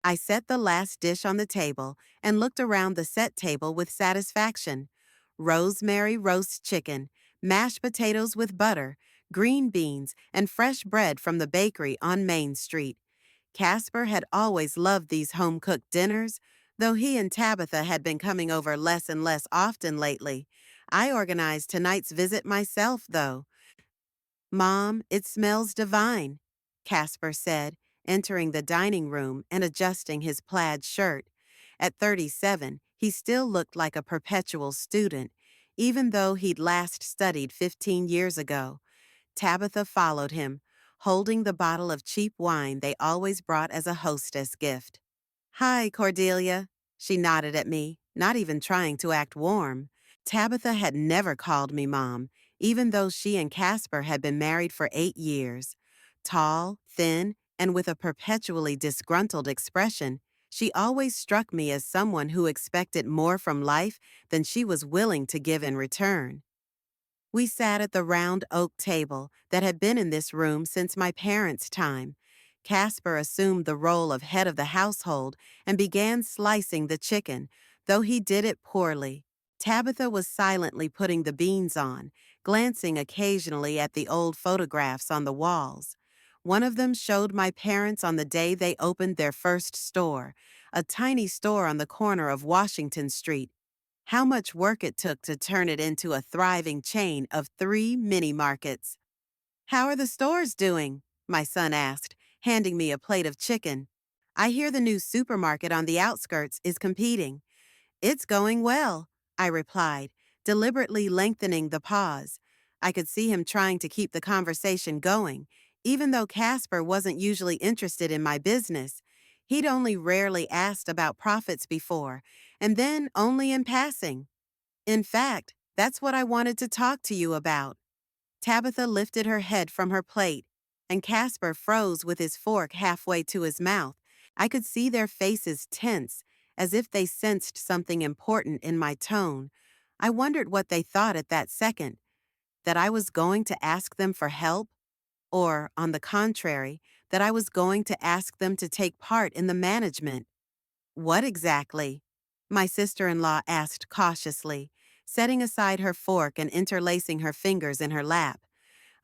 I set the last dish on the table and looked around the set table with satisfaction. Rosemary roast chicken, mashed potatoes with butter, green beans, and fresh bread from the bakery on Main Street. Casper had always loved these home-cooked dinners, though he and Tabitha had been coming over less and less often lately. I organized tonight's visit myself, though. Mom, it smells divine, Casper said, entering the dining room and adjusting his plaid shirt. At 37, he still looked like a perpetual student, even though he'd last studied 15 years ago. Tabitha followed him, holding the bottle of cheap wine they always brought as a hostess gift. Hi, Cordelia. She nodded at me, not even trying to act warm. Tabitha had never called me Mom, even though she and Casper had been married for 8 years. Tall, thin, and with a perpetually disgruntled expression, she always struck me as someone who expected more from life than she was willing to give in return. We sat at the round oak table that had been in this room since my parents' time. Casper assumed the role of head of the household and began slicing the chicken, though he did it poorly. Tabitha was silently putting the beans on, glancing occasionally at the old photographs on the walls. One of them showed my parents on the day they opened their first store, a tiny store on the corner of Washington Street. How much work it took to turn it into a thriving chain of 3 mini-markets. How are the stores doing? My son asked, handing me a plate of chicken. I hear the new supermarket on the outskirts is competing. It's going well, I replied, deliberately lengthening the pause. I could see him trying to keep the conversation going, even though Casper wasn't usually interested in my business. He'd only rarely asked about profits before, and then only in passing. In fact, that's what I wanted to talk to you about. Tabitha lifted her head from her plate, and Casper froze with his fork halfway to his mouth. I could see their faces tense, as if they sensed something important in my tone. I wondered what they thought at that second, that I was going to ask them for help, or, on the contrary, that I was going to ask them to take part in the management. What exactly? My sister-in-law asked cautiously, setting aside her fork and interlacing her fingers in her lap.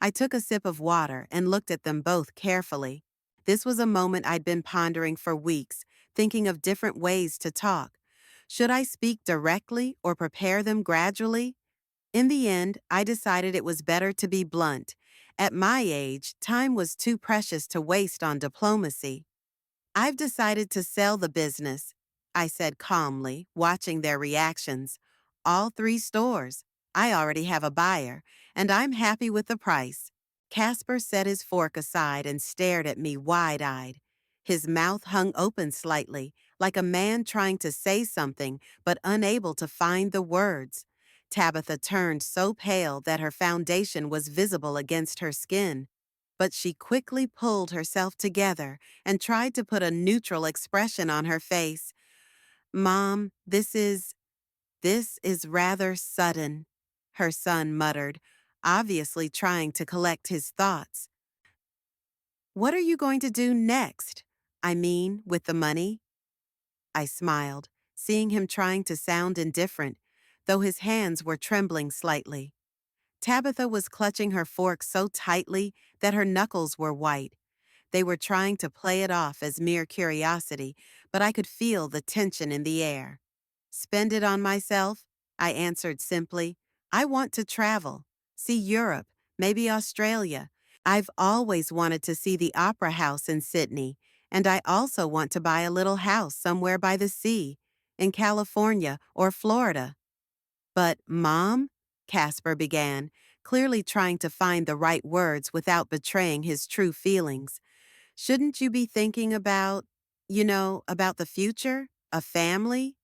I took a sip of water and looked at them both carefully. This was a moment I'd been pondering for weeks, thinking of different ways to talk. Should I speak directly or prepare them gradually? In the end, I decided it was better to be blunt. At my age, time was too precious to waste on diplomacy. I've decided to sell the business, I said calmly, watching their reactions. All 3 stores. I already have a buyer, and I'm happy with the price. Casper set his fork aside and stared at me wide-eyed. His mouth hung open slightly, like a man trying to say something but unable to find the words. Tabitha turned so pale that her foundation was visible against her skin, but she quickly pulled herself together and tried to put a neutral expression on her face. Mom, this is rather sudden, her son muttered, obviously trying to collect his thoughts. What are you going to do next? I mean, with the money? I smiled, seeing him trying to sound indifferent, though his hands were trembling slightly. Tabitha was clutching her fork so tightly that her knuckles were white. They were trying to play it off as mere curiosity, but I could feel the tension in the air. Spend it on myself, I answered simply. I want to travel, see Europe, maybe Australia. I've always wanted to see the Opera House in Sydney, and I also want to buy a little house somewhere by the sea, in California or Florida. But, Mom, Casper began, clearly trying to find the right words without betraying his true feelings. Shouldn't you be thinking about the future? A family?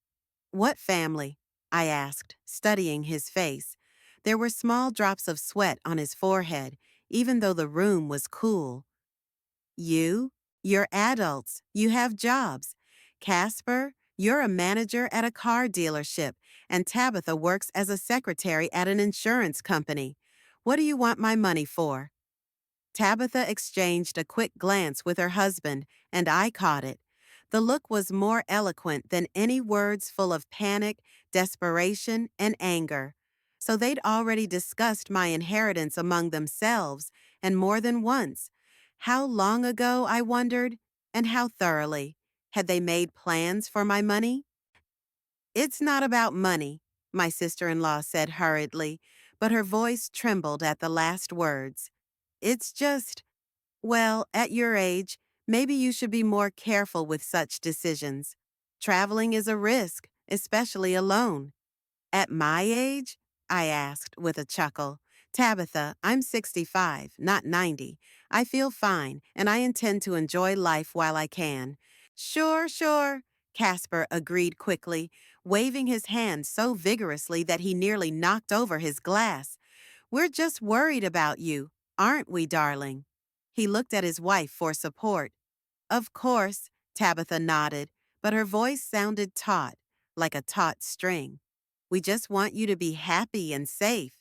What family? I asked, studying his face. There were small drops of sweat on his forehead, even though the room was cool. You? You're adults. You have jobs. Casper, you're a manager at a car dealership, and Tabitha works as a secretary at an insurance company. What do you want my money for? Tabitha exchanged a quick glance with her husband, and I caught it. The look was more eloquent than any words full of panic, desperation, and anger. So they'd already discussed my inheritance among themselves, and more than once. How long ago, I wondered, and how thoroughly? Had they made plans for my money? It's not about money, my sister-in-law said hurriedly, but her voice trembled at the last words. It's just, well, at your age, maybe you should be more careful with such decisions. Traveling is a risk, especially alone. At my age? I asked with a chuckle. Tabitha, I'm 65, not 90. I feel fine, and I intend to enjoy life while I can. Sure, sure, Casper agreed quickly, waving his hand so vigorously that he nearly knocked over his glass. We're just worried about you, aren't we, darling? He looked at his wife for support. Of course, Tabitha nodded, but her voice sounded taut, like a taut string. We just want you to be happy and safe.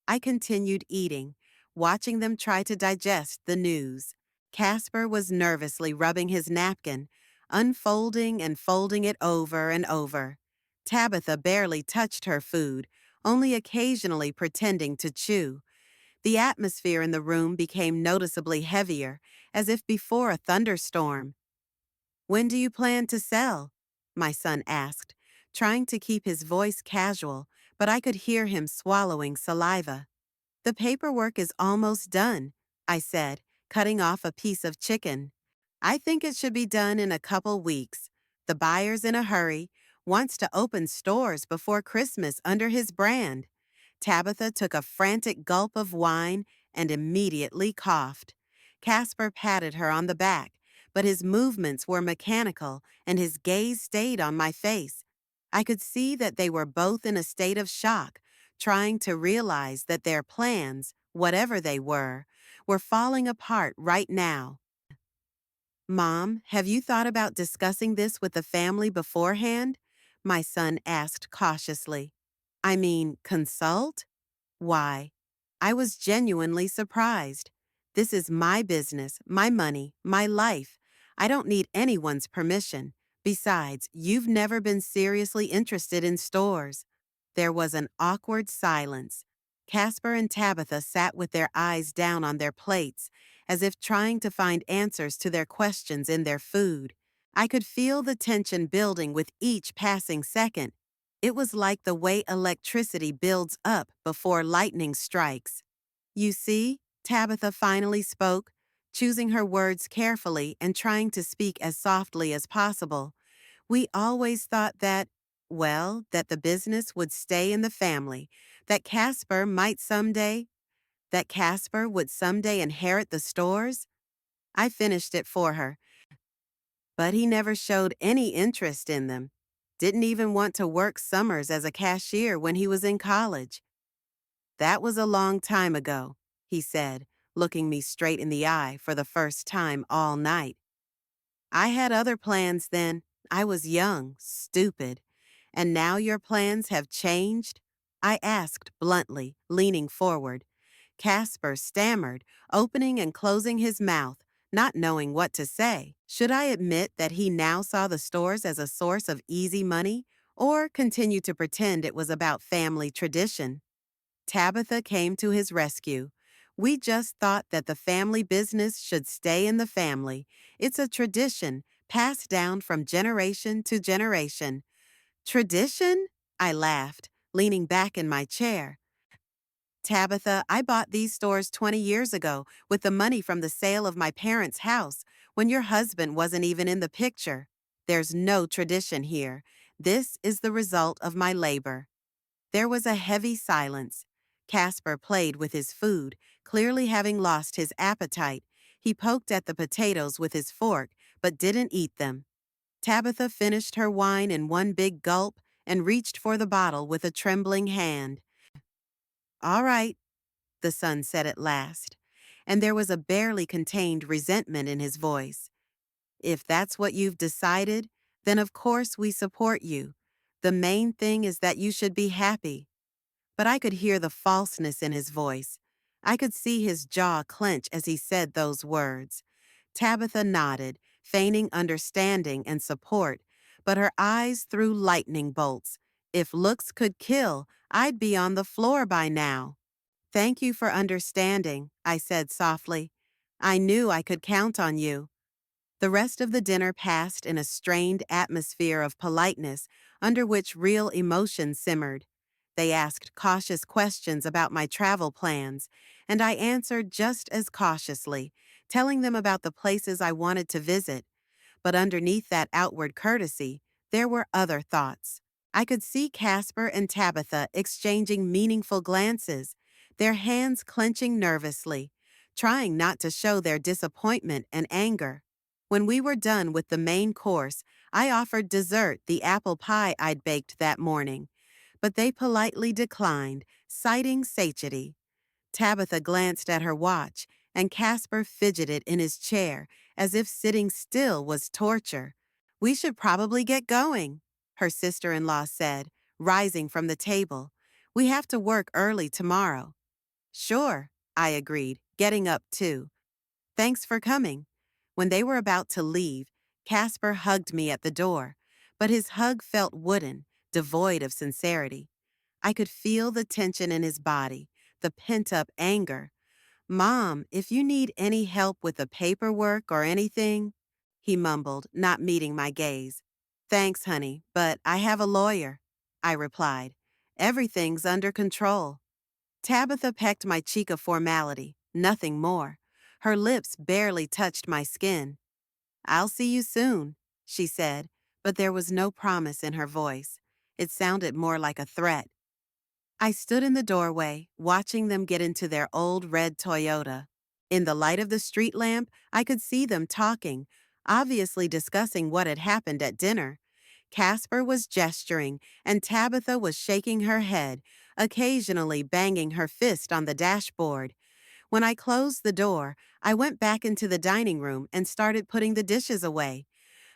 I continued eating, watching them try to digest the news. Casper was nervously rubbing his napkin, unfolding and folding it over and over. Tabitha barely touched her food, only occasionally pretending to chew. The atmosphere in the room became noticeably heavier, as if before a thunderstorm. When do you plan to sell? My son asked, trying to keep his voice casual, but I could hear him swallowing saliva. The paperwork is almost done, I said, cutting off a piece of chicken. I think it should be done in a couple weeks. The buyer's in a hurry, wants to open stores before Christmas under his brand. Tabitha took a frantic gulp of wine and immediately coughed. Casper patted her on the back, but his movements were mechanical and his gaze stayed on my face. I could see that they were both in a state of shock, trying to realize that their plans, whatever they were falling apart right now. Mom, have you thought about discussing this with the family beforehand? My son asked cautiously. I mean, consult? Why? I was genuinely surprised. This is my business, my money, my life. I don't need anyone's permission. Besides, you've never been seriously interested in stores. There was an awkward silence. Casper and Tabitha sat with their eyes down on their plates, as if trying to find answers to their questions in their food. I could feel the tension building with each passing second. It was like the way electricity builds up before lightning strikes. You see, Tabitha finally spoke, choosing her words carefully and trying to speak as softly as possible. We always thought that, well, that the business would stay in the family, that Casper would someday inherit the stores. I finished it for her, but he never showed any interest in them. Didn't even want to work summers as a cashier when he was in college. That was a long time ago, he said, looking me straight in the eye for the first time all night. I had other plans then. I was young, stupid. And now your plans have changed? I asked bluntly, leaning forward. Casper stammered, opening and closing his mouth, not knowing what to say. Should I admit that he now saw the stores as a source of easy money, or continue to pretend it was about family tradition? Tabitha came to his rescue. We just thought that the family business should stay in the family. It's a tradition passed down from generation to generation. Tradition? I laughed, leaning back in my chair. Tabitha, I bought these stores 20 years ago with the money from the sale of my parents' house, when your husband wasn't even in the picture. There's no tradition here. This is the result of my labor. There was a heavy silence. Casper played with his food, clearly having lost his appetite. He poked at the potatoes with his fork, but didn't eat them. Tabitha finished her wine in one big gulp and reached for the bottle with a trembling hand. All right, the son said at last, and there was a barely contained resentment in his voice. If that's what you've decided, then of course we support you. The main thing is that you should be happy. But I could hear the falseness in his voice. I could see his jaw clench as he said those words. Tabitha nodded, feigning understanding and support, but her eyes threw lightning bolts. If looks could kill, I'd be on the floor by now. Thank you for understanding, I said softly. I knew I could count on you. The rest of the dinner passed in a strained atmosphere of politeness under which real emotion simmered. They asked cautious questions about my travel plans, and I answered just as cautiously, telling them about the places I wanted to visit. But underneath that outward courtesy, there were other thoughts. I could see Casper and Tabitha exchanging meaningful glances, their hands clenching nervously, trying not to show their disappointment and anger. When we were done with the main course, I offered dessert, the apple pie I'd baked that morning, but they politely declined, citing satiety. Tabitha glanced at her watch, and Casper fidgeted in his chair, as if sitting still was torture. We should probably get going, her sister-in-law said, rising from the table. We have to work early tomorrow. Sure, I agreed, getting up too. Thanks for coming. When they were about to leave, Casper hugged me at the door, but his hug felt wooden, devoid of sincerity. I could feel the tension in his body, the pent-up anger. Mom, if you need any help with the paperwork or anything, he mumbled, not meeting my gaze. Thanks, honey, but I have a lawyer, I replied. Everything's under control. Tabitha pecked my cheek of formality, nothing more. Her lips barely touched my skin. I'll see you soon, she said, but there was no promise in her voice. It sounded more like a threat. I stood in the doorway, watching them get into their old red Toyota. In the light of the street lamp, I could see them talking, obviously discussing what had happened at dinner. Casper was gesturing, and Tabitha was shaking her head, occasionally banging her fist on the dashboard. When I closed the door, I went back into the dining room and started putting the dishes away.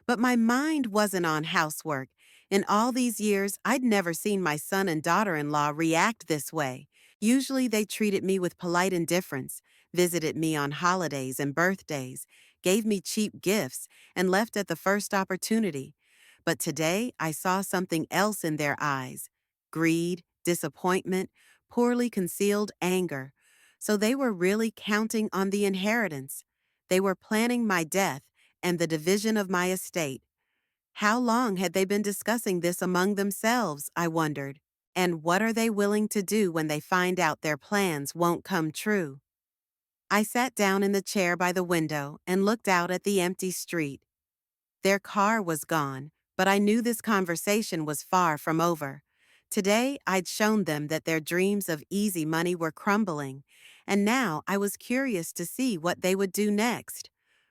But my mind wasn't on housework. In all these years, I'd never seen my son and daughter-in-law react this way. Usually they treated me with polite indifference, visited me on holidays and birthdays, gave me cheap gifts, and left at the first opportunity. But today, I saw something else in their eyes: greed, disappointment, poorly concealed anger. So they were really counting on the inheritance. They were planning my death and the division of my estate. How long had they been discussing this among themselves, I wondered? And what are they willing to do when they find out their plans won't come true? I sat down in the chair by the window and looked out at the empty street. Their car was gone, but I knew this conversation was far from over. Today, I'd shown them that their dreams of easy money were crumbling, and now I was curious to see what they would do next.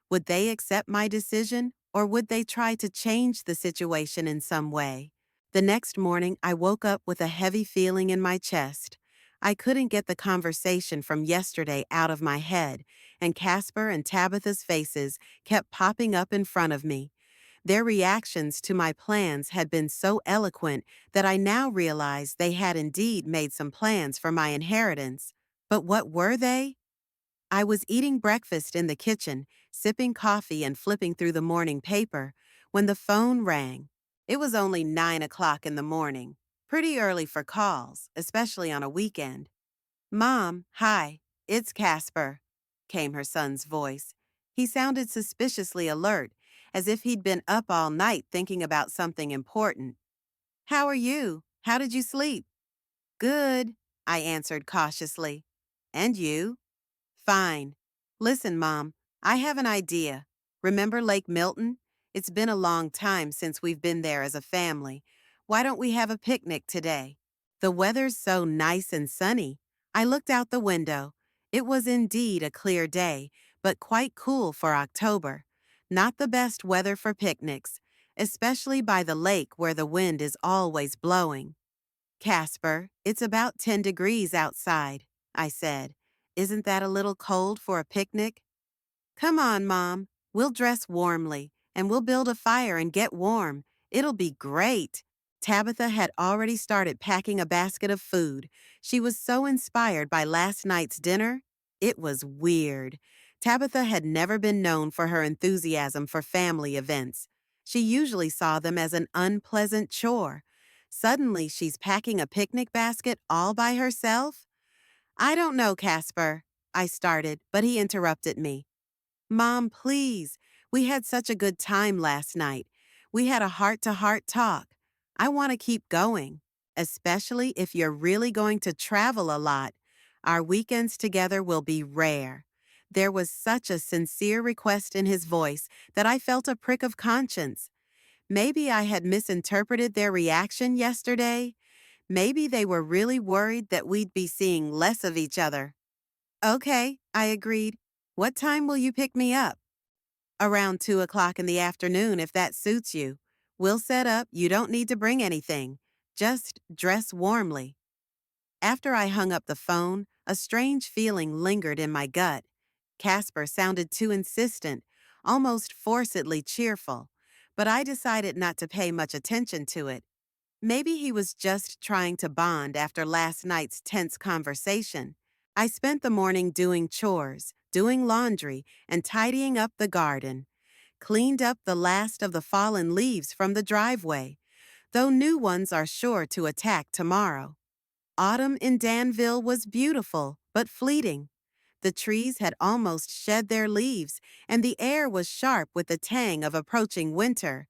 Would they accept my decision, or would they try to change the situation in some way? The next morning, I woke up with a heavy feeling in my chest. I couldn't get the conversation from yesterday out of my head, and Casper and Tabitha's faces kept popping up in front of me. Their reactions to my plans had been so eloquent that I now realized they had indeed made some plans for my inheritance. But what were they? I was eating breakfast in the kitchen, sipping coffee and flipping through the morning paper, when the phone rang. It was only 9 o'clock in the morning, pretty early for calls, especially on a weekend. Mom, hi, it's Casper, came her son's voice. He sounded suspiciously alert, as if he'd been up all night thinking about something important. How are you? How did you sleep? Good, I answered cautiously. And you? Fine. Listen, Mom, I have an idea. Remember Lake Milton? It's been a long time since we've been there as a family. Why don't we have a picnic today? The weather's so nice and sunny. I looked out the window. It was indeed a clear day, but quite cool for October. Not the best weather for picnics, especially by the lake where the wind is always blowing. Casper, it's about 10 degrees outside, I said. Isn't that a little cold for a picnic? Come on, Mom. We'll dress warmly, and we'll build a fire and get warm. It'll be great. Tabitha had already started packing a basket of food. She was so inspired by last night's dinner. It was weird. Tabitha had never been known for her enthusiasm for family events. She usually saw them as an unpleasant chore. Suddenly, she's packing a picnic basket all by herself? I don't know, Casper, I started, but he interrupted me. Mom, please. We had such a good time last night. We had a heart-to-heart talk. I want to keep going, especially if you're really going to travel a lot. Our weekends together will be rare. There was such a sincere request in his voice that I felt a prick of conscience. Maybe I had misinterpreted their reaction yesterday. Maybe they were really worried that we'd be seeing less of each other. Okay, I agreed. What time will you pick me up? Around 2 o'clock in the afternoon, if that suits you. We'll set up, you don't need to bring anything. Just dress warmly. After I hung up the phone, a strange feeling lingered in my gut. Casper sounded too insistent, almost forcedly cheerful, but I decided not to pay much attention to it. Maybe he was just trying to bond after last night's tense conversation. I spent the morning doing chores, doing laundry, and tidying up the garden. Cleaned up the last of the fallen leaves from the driveway, though new ones are sure to attack tomorrow. Autumn in Danville was beautiful, but fleeting. The trees had almost shed their leaves, and the air was sharp with the tang of approaching winter.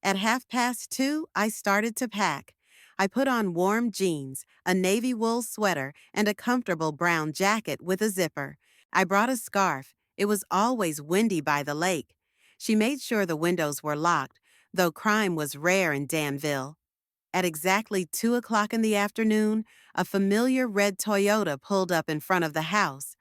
At 2:30, I started to pack. I put on warm jeans, a navy wool sweater, and a comfortable brown jacket with a zipper. I brought a scarf. It was always windy by the lake. She made sure the windows were locked, though crime was rare in Danville. At exactly 2 o'clock in the afternoon, a familiar red Toyota pulled up in front of the house.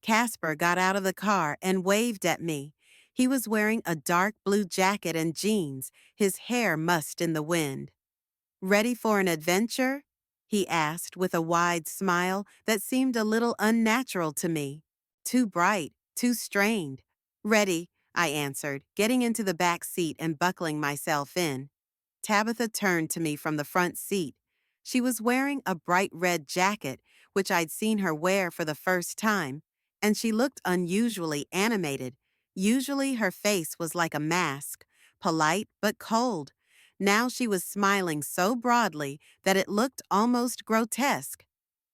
Casper got out of the car and waved at me. He was wearing a dark blue jacket and jeans, his hair mussed in the wind. Ready for an adventure? He asked with a wide smile that seemed a little unnatural to me. Too bright, too strained. Ready, I answered, getting into the back seat and buckling myself in. Tabitha turned to me from the front seat. She was wearing a bright red jacket, which I'd seen her wear for the first time, and she looked unusually animated. Usually her face was like a mask, polite but cold. Now she was smiling so broadly that it looked almost grotesque.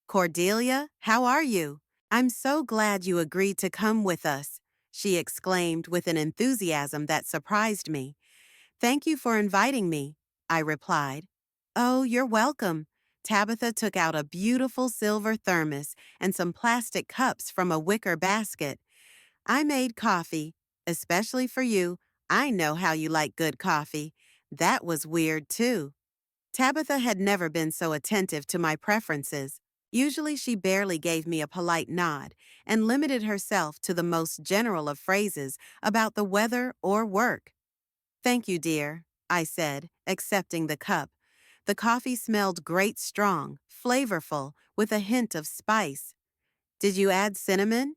Cordelia, how are you? I'm so glad you agreed to come with us, she exclaimed with an enthusiasm that surprised me. Thank you for inviting me, I replied. Oh, you're welcome. Tabitha took out a beautiful silver thermos and some plastic cups from a wicker basket. I made coffee, especially for you. I know how you like good coffee. That was weird, too. Tabitha had never been so attentive to my preferences. Usually she barely gave me a polite nod and limited herself to the most general of phrases about the weather or work. Thank you, dear, I said, accepting the cup. The coffee smelled great strong, flavorful, with a hint of spice. Did you add cinnamon?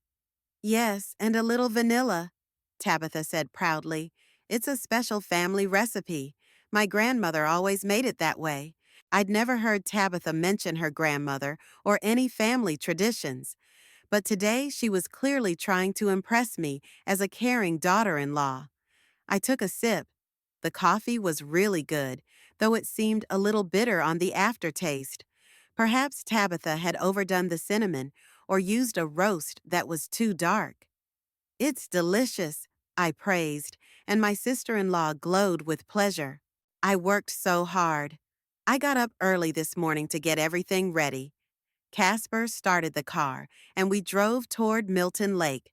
Yes, and a little vanilla, Tabitha said proudly. It's a special family recipe. My grandmother always made it that way. I'd never heard Tabitha mention her grandmother or any family traditions, but today she was clearly trying to impress me as a caring daughter-in-law. I took a sip. The coffee was really good, though it seemed a little bitter on the aftertaste. Perhaps Tabitha had overdone the cinnamon or used a roast that was too dark. It's delicious, I praised, and my sister-in-law glowed with pleasure. I worked so hard. I got up early this morning to get everything ready. Casper started the car, and we drove toward Milton Lake.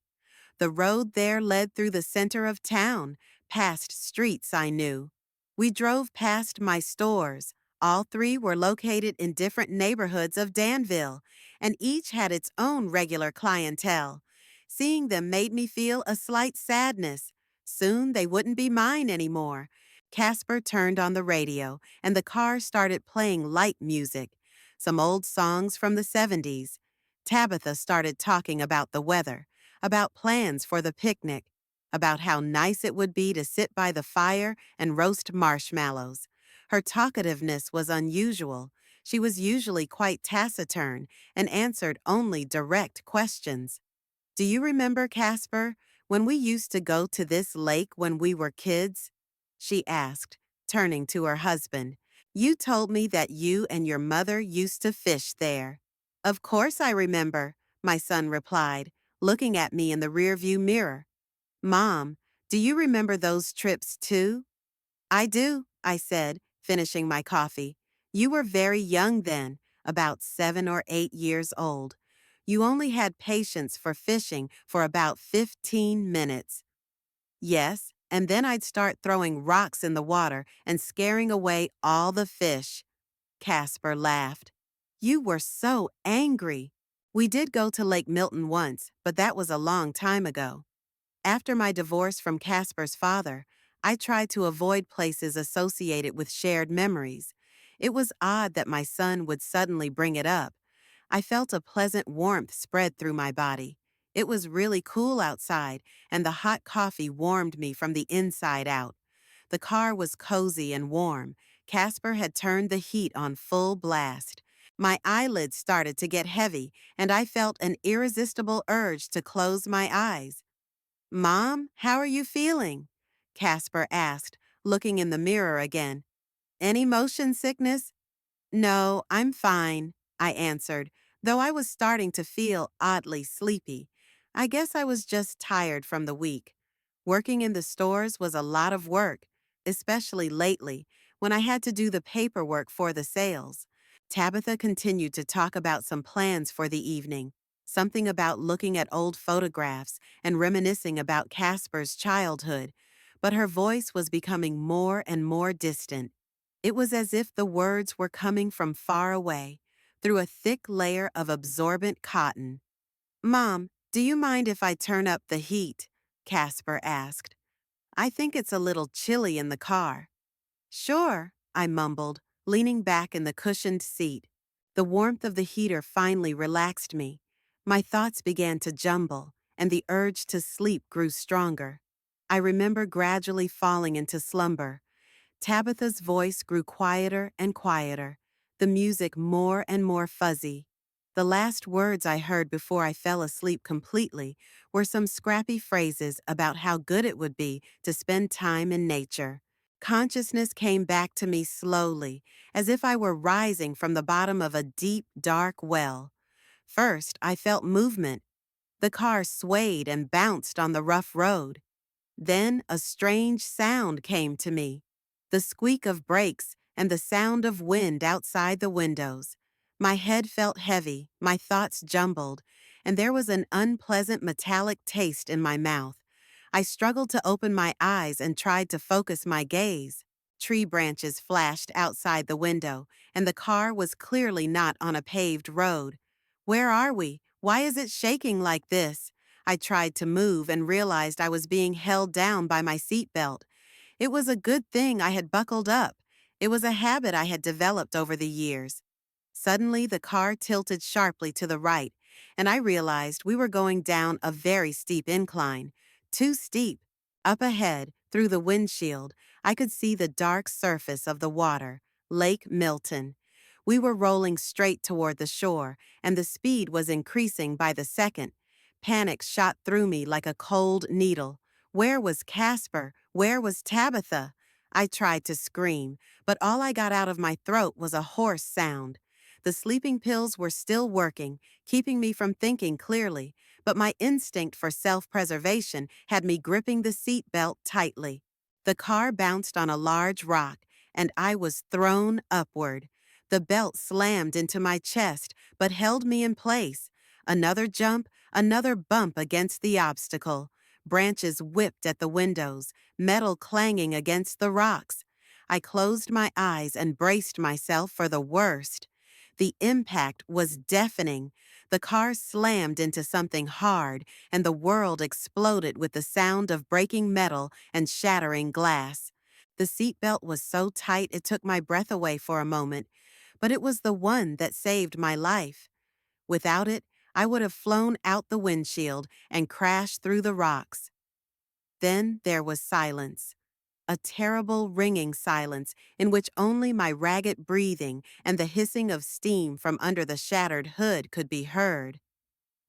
The road there led through the center of town, past streets I knew. We drove past my stores. All three were located in different neighborhoods of Danville, and each had its own regular clientele. Seeing them made me feel a slight sadness. Soon they wouldn't be mine anymore. Casper turned on the radio, and the car started playing light music, some old songs from the 70s. Tabitha started talking about the weather, about plans for the picnic, about how nice it would be to sit by the fire and roast marshmallows. Her talkativeness was unusual. She was usually quite taciturn and answered only direct questions. Do you remember, Casper, when we used to go to this lake when we were kids? She asked, turning to her husband. You told me that you and your mother used to fish there. Of course I remember, my son replied, looking at me in the rearview mirror. Mom, do you remember those trips too? I do, I said, finishing my coffee. You were very young then, about 7 or 8 years old. You only had patience for fishing for about 15 minutes. Yes, and then I'd start throwing rocks in the water and scaring away all the fish. Casper laughed. You were so angry. We did go to Lake Milton once, but that was a long time ago. After my divorce from Casper's father, I tried to avoid places associated with shared memories. It was odd that my son would suddenly bring it up. I felt a pleasant warmth spread through my body. It was really cool outside, and the hot coffee warmed me from the inside out. The car was cozy and warm. Casper had turned the heat on full blast. My eyelids started to get heavy, and I felt an irresistible urge to close my eyes. Mom, how are you feeling? Casper asked, looking in the mirror again. Any motion sickness? No, I'm fine, I answered, though I was starting to feel oddly sleepy. I guess I was just tired from the week. Working in the stores was a lot of work, especially lately, when I had to do the paperwork for the sales. Tabitha continued to talk about some plans for the evening, something about looking at old photographs and reminiscing about Casper's childhood, but her voice was becoming more and more distant. It was as if the words were coming from far away, through a thick layer of absorbent cotton. Mom, do you mind if I turn up the heat? Casper asked. I think it's a little chilly in the car. Sure, I mumbled, leaning back in the cushioned seat. The warmth of the heater finally relaxed me. My thoughts began to jumble, and the urge to sleep grew stronger. I remember gradually falling into slumber. Tabitha's voice grew quieter and quieter, the music more and more fuzzy. The last words I heard before I fell asleep completely were some scrappy phrases about how good it would be to spend time in nature. Consciousness came back to me slowly, as if I were rising from the bottom of a deep, dark well. First, I felt movement. The car swayed and bounced on the rough road. Then a strange sound came to me, the squeak of brakes and the sound of wind outside the windows. My head felt heavy, my thoughts jumbled, and there was an unpleasant metallic taste in my mouth. I struggled to open my eyes and tried to focus my gaze. Tree branches flashed outside the window, and the car was clearly not on a paved road. Where are we? Why is it shaking like this? I tried to move and realized I was being held down by my seatbelt. It was a good thing I had buckled up. It was a habit I had developed over the years. Suddenly, the car tilted sharply to the right, and I realized we were going down a very steep incline. Too steep. Up ahead, through the windshield, I could see the dark surface of the water, Lake Milton. We were rolling straight toward the shore, and the speed was increasing by the second. Panic shot through me like a cold needle. Where was Casper? Where was Tabitha? I tried to scream, but all I got out of my throat was a hoarse sound. The sleeping pills were still working, keeping me from thinking clearly, but my instinct for self-preservation had me gripping the seat belt tightly. The car bounced on a large rock, and I was thrown upward. The belt slammed into my chest, but held me in place. Another jump, another bump against the obstacle. Branches whipped at the windows, metal clanging against the rocks. I closed my eyes and braced myself for the worst. The impact was deafening. The car slammed into something hard, and the world exploded with the sound of breaking metal and shattering glass. The seatbelt was so tight it took my breath away for a moment, but it was the one that saved my life. Without it, I would have flown out the windshield and crashed through the rocks. Then there was silence. A terrible ringing silence in which only my ragged breathing and the hissing of steam from under the shattered hood could be heard.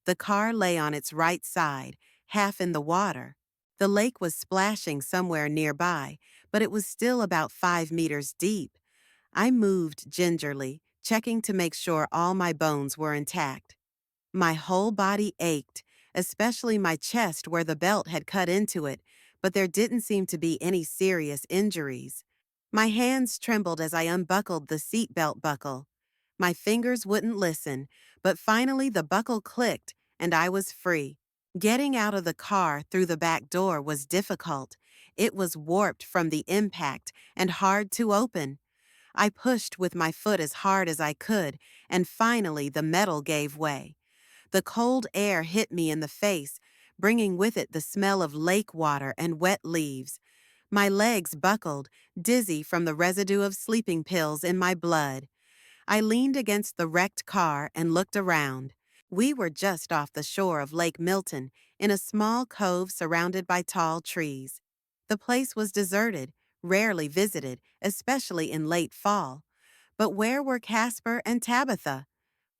The car lay on its right side, half in the water. The lake was splashing somewhere nearby, but it was still about 5 meters deep. I moved gingerly, checking to make sure all my bones were intact. My whole body ached, especially my chest where the belt had cut into it, but there didn't seem to be any serious injuries. My hands trembled as I unbuckled the seat belt buckle. My fingers wouldn't listen, but finally the buckle clicked and I was free. Getting out of the car through the back door was difficult. It was warped from the impact and hard to open. I pushed with my foot as hard as I could, and finally the metal gave way. The cold air hit me in the face, bringing with it the smell of lake water and wet leaves. My legs buckled, dizzy from the residue of sleeping pills in my blood. I leaned against the wrecked car and looked around. We were just off the shore of Lake Milton, in a small cove surrounded by tall trees. The place was deserted, rarely visited, especially in late fall. But where were Casper and Tabitha?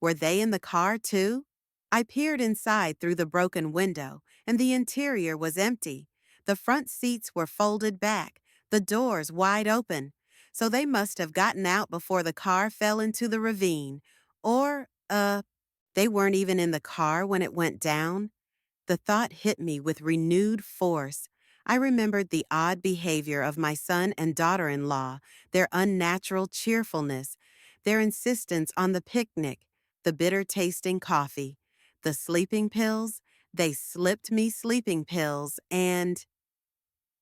Were they in the car too? I peered inside through the broken window, and the interior was empty. The front seats were folded back, the doors wide open. So they must have gotten out before the car fell into the ravine. Or, they weren't even in the car when it went down. The thought hit me with renewed force. I remembered the odd behavior of my son and daughter-in-law, their unnatural cheerfulness, their insistence on the picnic, the bitter-tasting coffee, the sleeping pills. They slipped me sleeping pills and…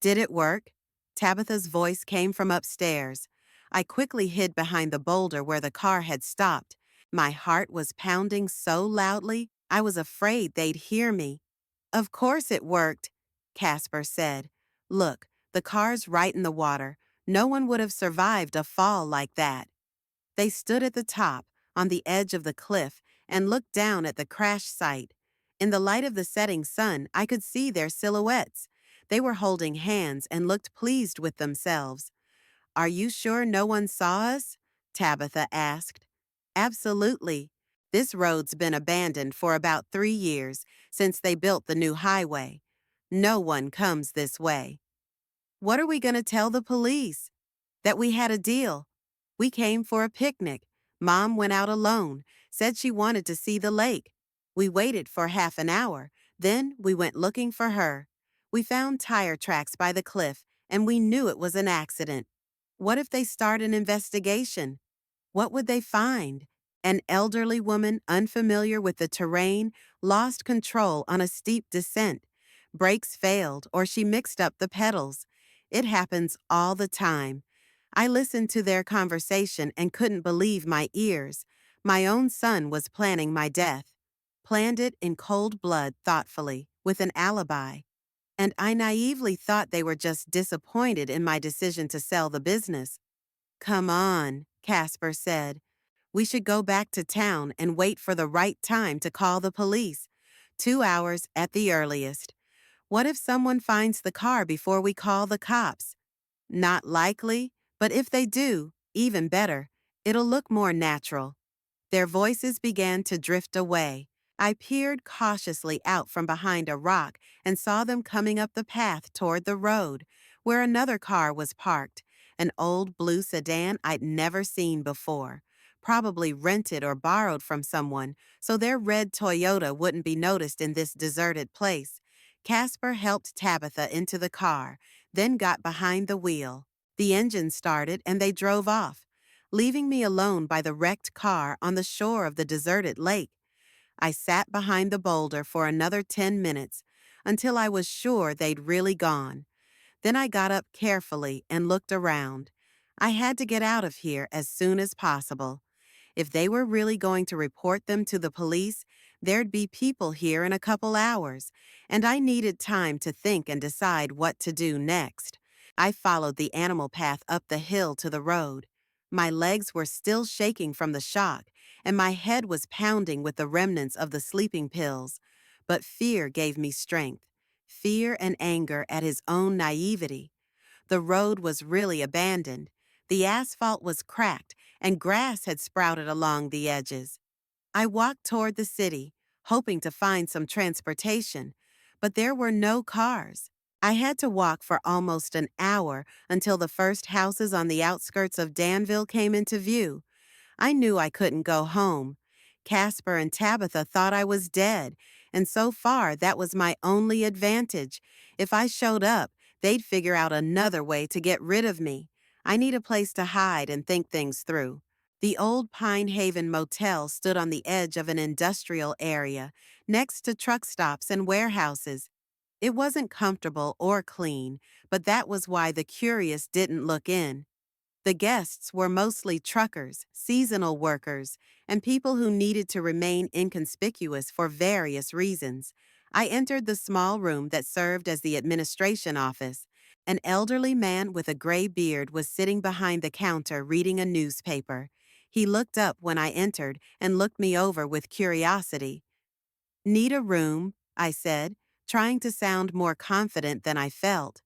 Did it work? Tabitha's voice came from upstairs. I quickly hid behind the boulder where the car had stopped. My heart was pounding so loudly, I was afraid they'd hear me. Of course it worked, Casper said. Look, the car's right in the water. No one would have survived a fall like that. They stood at the top, on the edge of the cliff, and looked down at the crash site. In the light of the setting sun, I could see their silhouettes. They were holding hands and looked pleased with themselves. Are you sure no one saw us? Tabitha asked. Absolutely. This road's been abandoned for about 3 years, since they built the new highway. No one comes this way. What are we going to tell the police? That we had a deal. We came for a picnic. Mom went out alone, said she wanted to see the lake. We waited for half an hour. Then we went looking for her. We found tire tracks by the cliff, and we knew it was an accident. What if they start an investigation? What would they find? An elderly woman, unfamiliar with the terrain, lost control on a steep descent. Brakes failed, or she mixed up the pedals. It happens all the time. I listened to their conversation and couldn't believe my ears. My own son was planning my death. Planned it in cold blood, thoughtfully, with an alibi. And I naively thought they were just disappointed in my decision to sell the business. Come on, Casper said. We should go back to town and wait for the right time to call the police. 2 hours at the earliest. What if someone finds the car before we call the cops? Not likely, but if they do, even better. It'll look more natural. Their voices began to drift away. I peered cautiously out from behind a rock and saw them coming up the path toward the road, where another car was parked, an old blue sedan I'd never seen before, probably rented or borrowed from someone, so their red Toyota wouldn't be noticed in this deserted place. Casper helped Tabitha into the car, then got behind the wheel. The engine started and they drove off, leaving me alone by the wrecked car on the shore of the deserted lake. I sat behind the boulder for another 10 minutes until I was sure they'd really gone. Then I got up carefully and looked around. I had to get out of here as soon as possible. If they were really going to report them to the police, there'd be people here in a couple hours, and I needed time to think and decide what to do next. I followed the animal path up the hill to the road. My legs were still shaking from the shock, and my head was pounding with the remnants of the sleeping pills. But fear gave me strength. Fear and anger at his own naivety. The road was really abandoned. The asphalt was cracked, and grass had sprouted along the edges. I walked toward the city, hoping to find some transportation, but there were no cars. I had to walk for almost an hour until the first houses on the outskirts of Danville came into view. I knew I couldn't go home. Casper and Tabitha thought I was dead, and so far that was my only advantage. If I showed up, they'd figure out another way to get rid of me. I need a place to hide and think things through. The old Pine Haven Motel stood on the edge of an industrial area, next to truck stops and warehouses. It wasn't comfortable or clean, but that was why the curious didn't look in. The guests were mostly truckers, seasonal workers, and people who needed to remain inconspicuous for various reasons. I entered the small room that served as the administration office. An elderly man with a gray beard was sitting behind the counter reading a newspaper. He looked up when I entered and looked me over with curiosity. "Need a room?" I said, trying to sound more confident than I felt.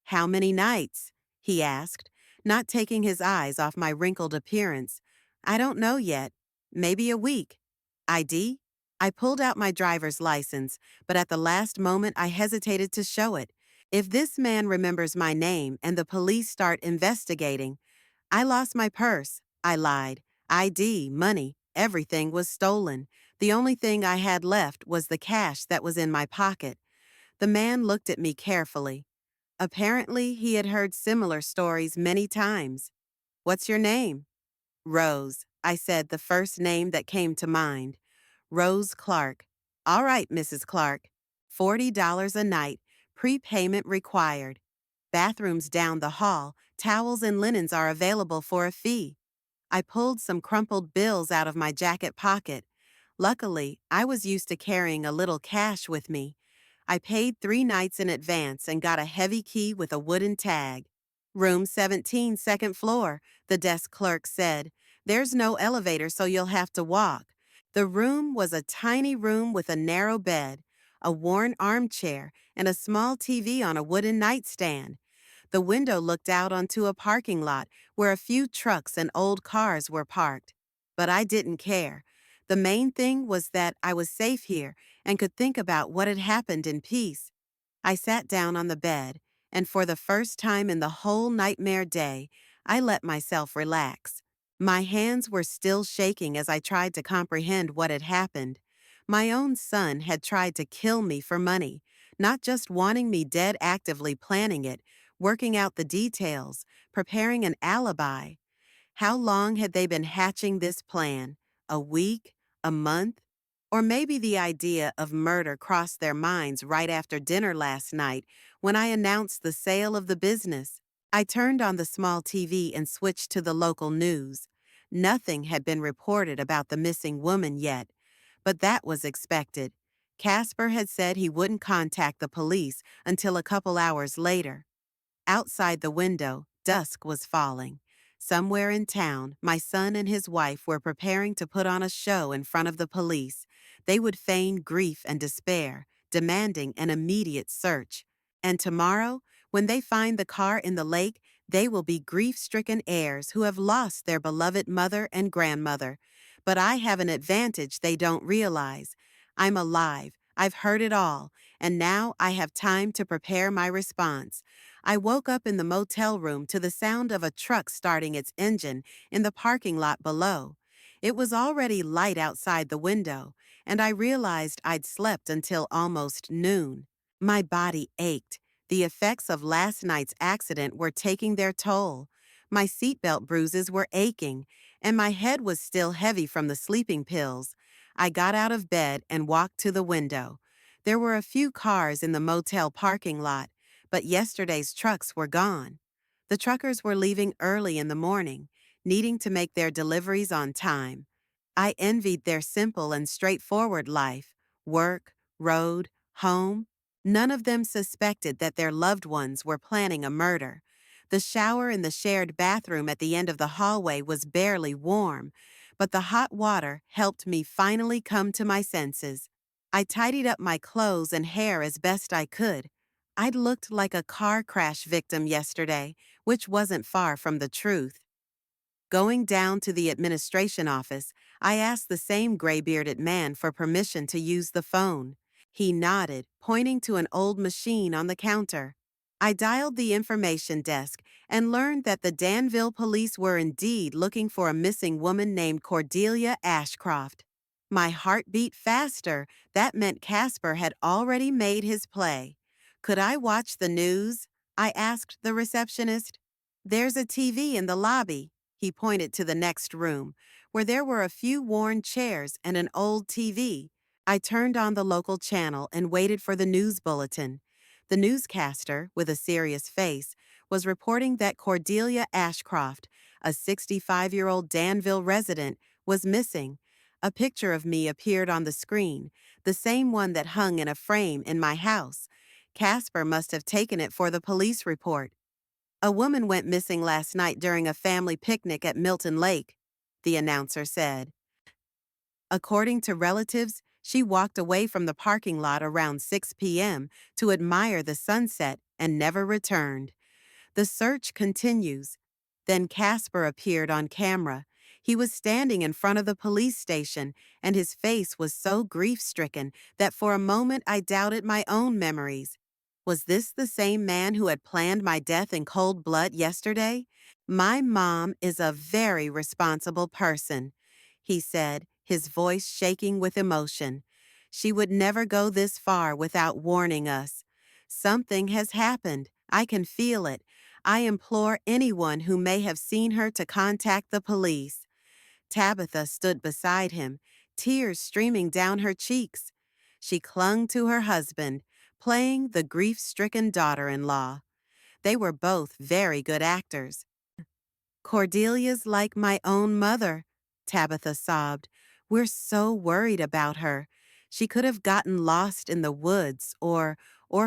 "How many nights?" he asked, not taking his eyes off my wrinkled appearance. "I don't know yet. Maybe a week." "ID?" I pulled out my driver's license, but at the last moment I hesitated to show it. If this man remembers my name and the police start investigating, "I lost my purse," I lied. "ID, money, everything was stolen. The only thing I had left was the cash that was in my pocket." The man looked at me carefully. Apparently, he had heard similar stories many times. "What's your name?" "Rose," I said, the first name that came to mind. "Rose Clark." "All right, Mrs. Clark. $40 a night, prepayment required. Bathrooms down the hall, towels and linens are available for a fee." I pulled some crumpled bills out of my jacket pocket. Luckily, I was used to carrying a little cash with me. I paid 3 nights in advance and got a heavy key with a wooden tag. "Room 17, second floor," the desk clerk said. "There's no elevator, so you'll have to walk." The room was a tiny room with a narrow bed, a worn armchair, and a small TV on a wooden nightstand. The window looked out onto a parking lot where a few trucks and old cars were parked. But I didn't care. The main thing was that I was safe here and could think about what had happened in peace. I sat down on the bed, and for the first time in the whole nightmare day, I let myself relax. My hands were still shaking as I tried to comprehend what had happened. My own son had tried to kill me for money, not just wanting me dead, actively planning it, working out the details, preparing an alibi. How long had they been hatching this plan? A week? A month? Or maybe the idea of murder crossed their minds right after dinner last night when I announced the sale of the business. I turned on the small TV and switched to the local news. Nothing had been reported about the missing woman yet, but that was expected. Casper had said he wouldn't contact the police until a couple hours later. Outside the window, dusk was falling. Somewhere in town, my son and his wife were preparing to put on a show in front of the police. They would feign grief and despair, demanding an immediate search. And tomorrow, when they find the car in the lake, they will be grief-stricken heirs who have lost their beloved mother and grandmother. But I have an advantage they don't realize. I'm alive. I've heard it all, and now I have time to prepare my response. I woke up in the motel room to the sound of a truck starting its engine in the parking lot below. It was already light outside the window, and I realized I'd slept until almost noon. My body ached. The effects of last night's accident were taking their toll. My seatbelt bruises were aching, and my head was still heavy from the sleeping pills. I got out of bed and walked to the window. There were a few cars in the motel parking lot, but yesterday's trucks were gone. The truckers were leaving early in the morning, needing to make their deliveries on time. I envied their simple and straightforward life: work, road, home. None of them suspected that their loved ones were planning a murder. The shower in the shared bathroom at the end of the hallway was barely warm, but the hot water helped me finally come to my senses. I tidied up my clothes and hair as best I could. I'd looked like a car crash victim yesterday, which wasn't far from the truth. Going down to the administration office, I asked the same gray-bearded man for permission to use the phone. He nodded, pointing to an old machine on the counter. I dialed the information desk and learned that the Danville police were indeed looking for a missing woman named Cordelia Ashcroft. My heart beat faster. That meant Casper had already made his play. Could I watch the news? I asked the receptionist. There's a TV in the lobby. He pointed to the next room, where there were a few worn chairs and an old TV. I turned on the local channel and waited for the news bulletin. The newscaster, with a serious face, was reporting that Cordelia Ashcroft, a 65-year-old Danville resident, was missing. A picture of me appeared on the screen, the same one that hung in a frame in my house. Casper must have taken it for the police report. A woman went missing last night during a family picnic at Milton Lake, the announcer said. According to relatives, she walked away from the parking lot around 6 p.m. to admire the sunset and never returned. The search continues. Then Casper appeared on camera. He was standing in front of the police station, and his face was so grief-stricken that for a moment I doubted my own memories. Was this the same man who had planned my death in cold blood yesterday? My mom is a very responsible person, he said, his voice shaking with emotion. She would never go this far without warning us. Something has happened. I can feel it. I implore anyone who may have seen her to contact the police. Tabitha stood beside him, tears streaming down her cheeks. She clung to her husband, playing the grief-stricken daughter-in-law. They were both very good actors. Cordelia's like my own mother, Tabitha sobbed. We're so worried about her. She could have gotten lost in the woods or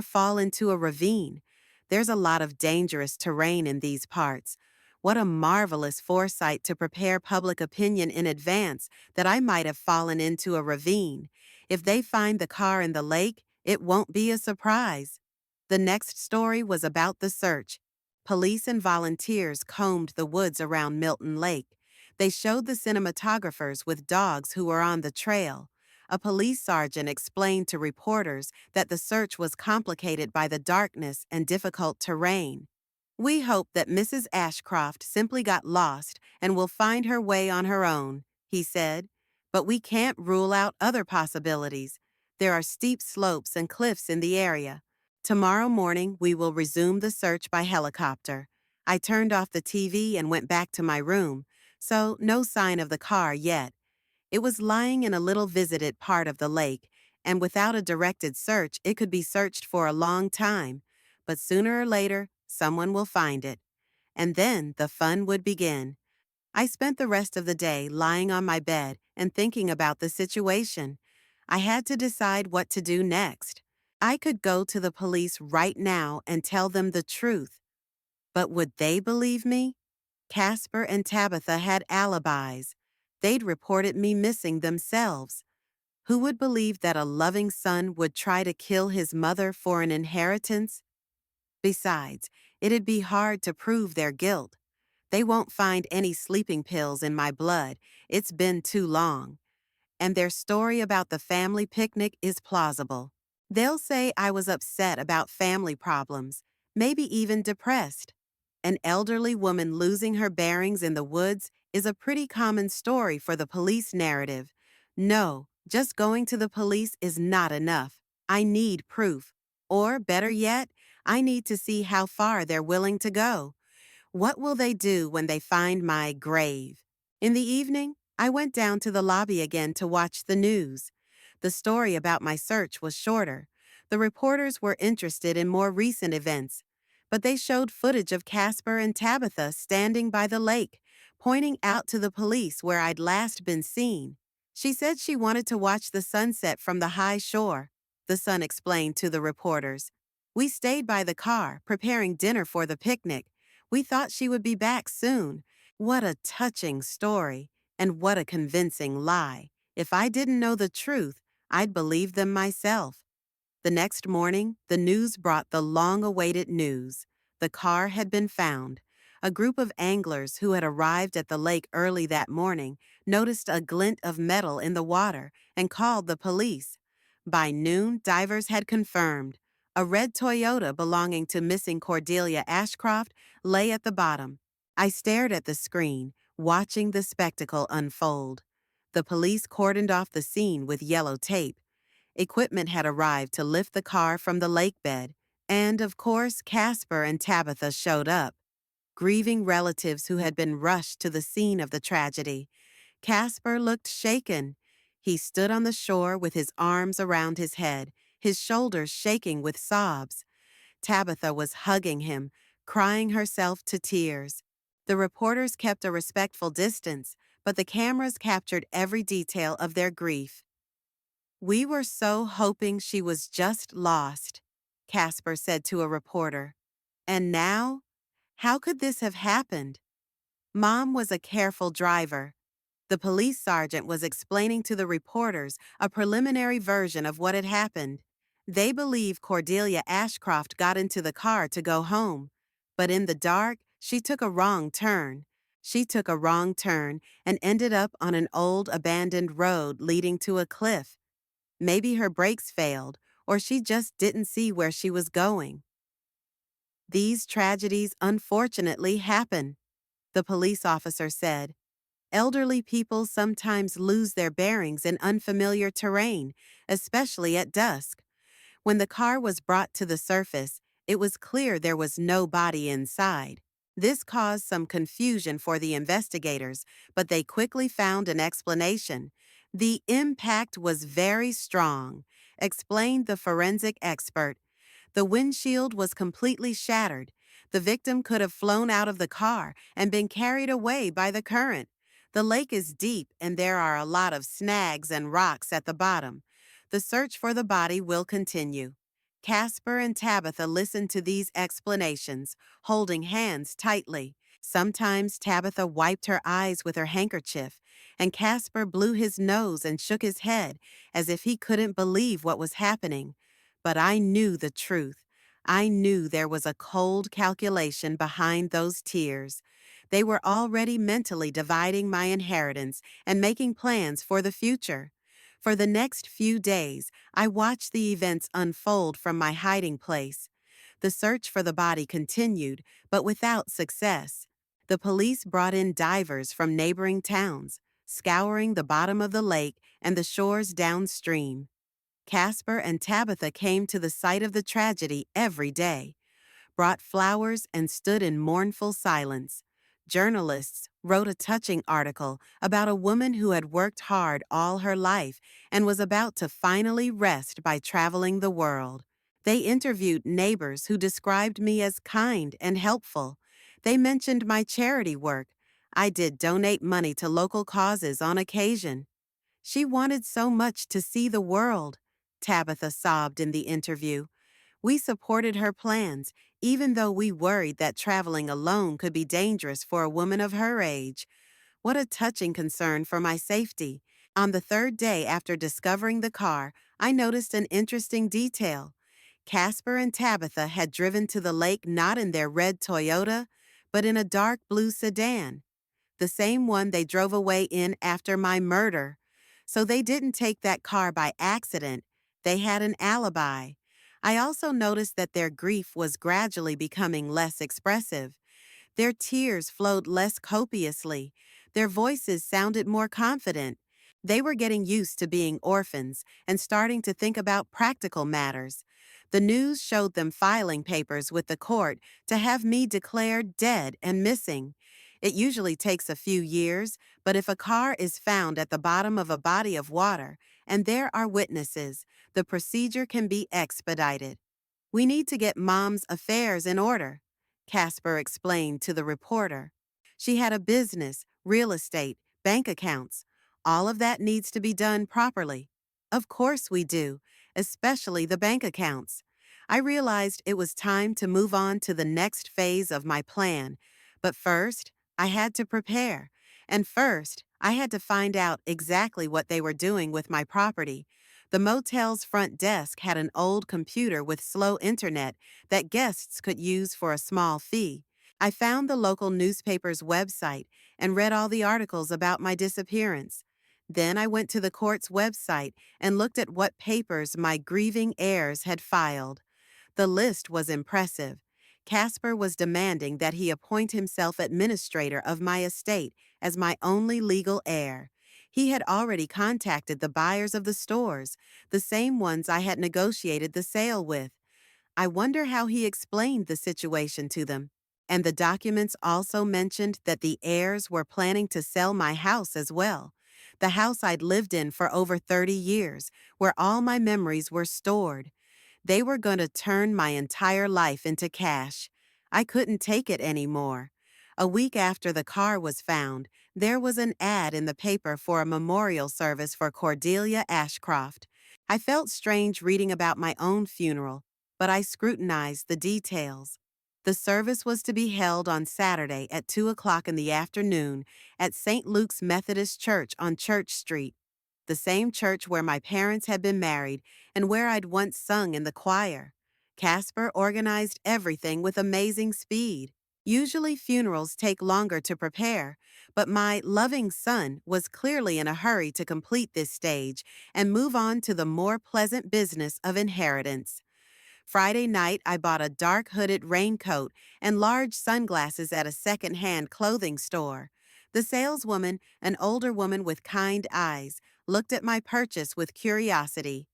fall into a ravine. There's a lot of dangerous terrain in these parts. What a marvelous foresight to prepare public opinion in advance that I might have fallen into a ravine. If they find the car in the lake, it won't be a surprise. The next story was about the search. Police and volunteers combed the woods around Milton Lake. They showed the cinematographers with dogs who were on the trail. A police sergeant explained to reporters that the search was complicated by the darkness and difficult terrain. We hope that Mrs. Ashcroft simply got lost and will find her way on her own, he said. But we can't rule out other possibilities. There are steep slopes and cliffs in the area. Tomorrow morning, we will resume the search by helicopter. I turned off the TV and went back to my room, so no sign of the car yet. It was lying in a little visited part of the lake, and without a directed search, it could be searched for a long time. But sooner or later, someone will find it. And then the fun would begin. I spent the rest of the day lying on my bed and thinking about the situation. I had to decide what to do next. I could go to the police right now and tell them the truth. But would they believe me? Casper and Tabitha had alibis. They'd reported me missing themselves. Who would believe that a loving son would try to kill his mother for an inheritance? Besides, it'd be hard to prove their guilt. They won't find any sleeping pills in my blood. It's been too long. And their story about the family picnic is plausible. They'll say I was upset about family problems, maybe even depressed. An elderly woman losing her bearings in the woods is a pretty common story for the police narrative. No, just going to the police is not enough. I need proof. Or, better yet, I need to see how far they're willing to go. What will they do when they find my grave? In the evening, I went down to the lobby again to watch the news. The story about my search was shorter. The reporters were interested in more recent events, but they showed footage of Casper and Tabitha standing by the lake, pointing out to the police where I'd last been seen. She said she wanted to watch the sunset from the high shore, the son explained to the reporters. We stayed by the car, preparing dinner for the picnic. We thought she would be back soon. What a touching story, and what a convincing lie. If I didn't know the truth, I'd believe them myself. The next morning, the news brought the long-awaited news. The car had been found. A group of anglers who had arrived at the lake early that morning noticed a glint of metal in the water and called the police. By noon, divers had confirmed. A red Toyota belonging to missing Cordelia Ashcroft lay at the bottom. I stared at the screen, watching the spectacle unfold. The police cordoned off the scene with yellow tape. Equipment had arrived to lift the car from the lake bed, and of course, Casper and Tabitha showed up, grieving relatives who had been rushed to the scene of the tragedy. Casper looked shaken. He stood on the shore with his arms around his head, his shoulders shaking with sobs. Tabitha was hugging him, crying herself to tears. The reporters kept a respectful distance, but the cameras captured every detail of their grief. "We were so hoping she was just lost," Casper said to a reporter. "And now? How could this have happened?" Mom was a careful driver. The police sergeant was explaining to the reporters a preliminary version of what had happened. They believe Cordelia Ashcroft got into the car to go home, but in the dark, she took a wrong turn. She took a wrong turn and ended up on an old abandoned road leading to a cliff. Maybe her brakes failed, or she just didn't see where she was going. "These tragedies unfortunately happen," the police officer said. "Elderly people sometimes lose their bearings in unfamiliar terrain, especially at dusk. When the car was brought to the surface, it was clear there was no body inside. This caused some confusion for the investigators, but they quickly found an explanation. The impact was very strong," explained the forensic expert. "The windshield was completely shattered. The victim could have flown out of the car and been carried away by the current. The lake is deep and there are a lot of snags and rocks at the bottom. The search for the body will continue." Casper and Tabitha listened to these explanations, holding hands tightly. Sometimes Tabitha wiped her eyes with her handkerchief, and Casper blew his nose and shook his head as if he couldn't believe what was happening. But I knew the truth. I knew there was a cold calculation behind those tears. They were already mentally dividing my inheritance and making plans for the future. For the next few days, I watched the events unfold from my hiding place. The search for the body continued, but without success. The police brought in divers from neighboring towns, scouring the bottom of the lake and the shores downstream. Casper and Tabitha came to the site of the tragedy every day, brought flowers, and stood in mournful silence. Journalists wrote a touching article about a woman who had worked hard all her life and was about to finally rest by traveling the world. They interviewed neighbors who described me as kind and helpful. They mentioned my charity work. I did donate money to local causes on occasion. "She wanted so much to see the world," Tabitha sobbed in the interview. "We supported her plans, even though we worried that traveling alone could be dangerous for a woman of her age. What a touching concern for my safety." On the third day after discovering the car, I noticed an interesting detail. Casper and Tabitha had driven to the lake not in their red Toyota, but in a dark blue sedan, the same one they drove away in after my murder. So they didn't take that car by accident. They had an alibi. I also noticed that their grief was gradually becoming less expressive. Their tears flowed less copiously. Their voices sounded more confident. They were getting used to being orphans and starting to think about practical matters. The news showed them filing papers with the court to have me declared dead and missing. It usually takes a few years, but if a car is found at the bottom of a body of water and there are witnesses, the procedure can be expedited. "We need to get Mom's affairs in order," Casper explained to the reporter. "She had a business, real estate, bank accounts. All of that needs to be done properly." "Of course we do, especially the bank accounts." I realized it was time to move on to the next phase of my plan, but first, I had to prepare. And first, I had to find out exactly what they were doing with my property. The motel's front desk had an old computer with slow internet that guests could use for a small fee. I found the local newspaper's website and read all the articles about my disappearance. Then I went to the court's website and looked at what papers my grieving heirs had filed. The list was impressive. Casper was demanding that he appoint himself administrator of my estate as my only legal heir. He had already contacted the buyers of the stores, the same ones I had negotiated the sale with. I wonder how he explained the situation to them. And the documents also mentioned that the heirs were planning to sell my house as well. The house I'd lived in for over 30 years, where all my memories were stored. They were going to turn my entire life into cash. I couldn't take it anymore. A week after the car was found, there was an ad in the paper for a memorial service for Cordelia Ashcroft. I felt strange reading about my own funeral, but I scrutinized the details. The service was to be held on Saturday at 2 o'clock in the afternoon at St. Luke's Methodist Church on Church Street, the same church where my parents had been married and where I'd once sung in the choir. Casper organized everything with amazing speed. Usually funerals take longer to prepare, but my loving son was clearly in a hurry to complete this stage and move on to the more pleasant business of inheritance. Friday night, I bought a dark hooded raincoat and large sunglasses at a second-hand clothing store. The saleswoman, an older woman with kind eyes, looked at my purchase with curiosity.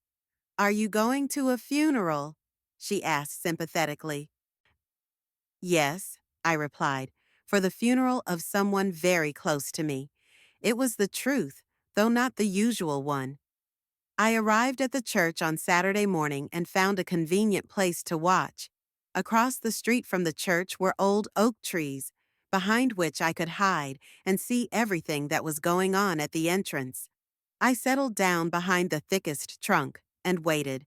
"Are you going to a funeral?" she asked sympathetically. "Yes," I replied, "for the funeral of someone very close to me." It was the truth, though not the usual one. I arrived at the church on Saturday morning and found a convenient place to watch. Across the street from the church were old oak trees, behind which I could hide and see everything that was going on at the entrance. I settled down behind the thickest trunk and waited.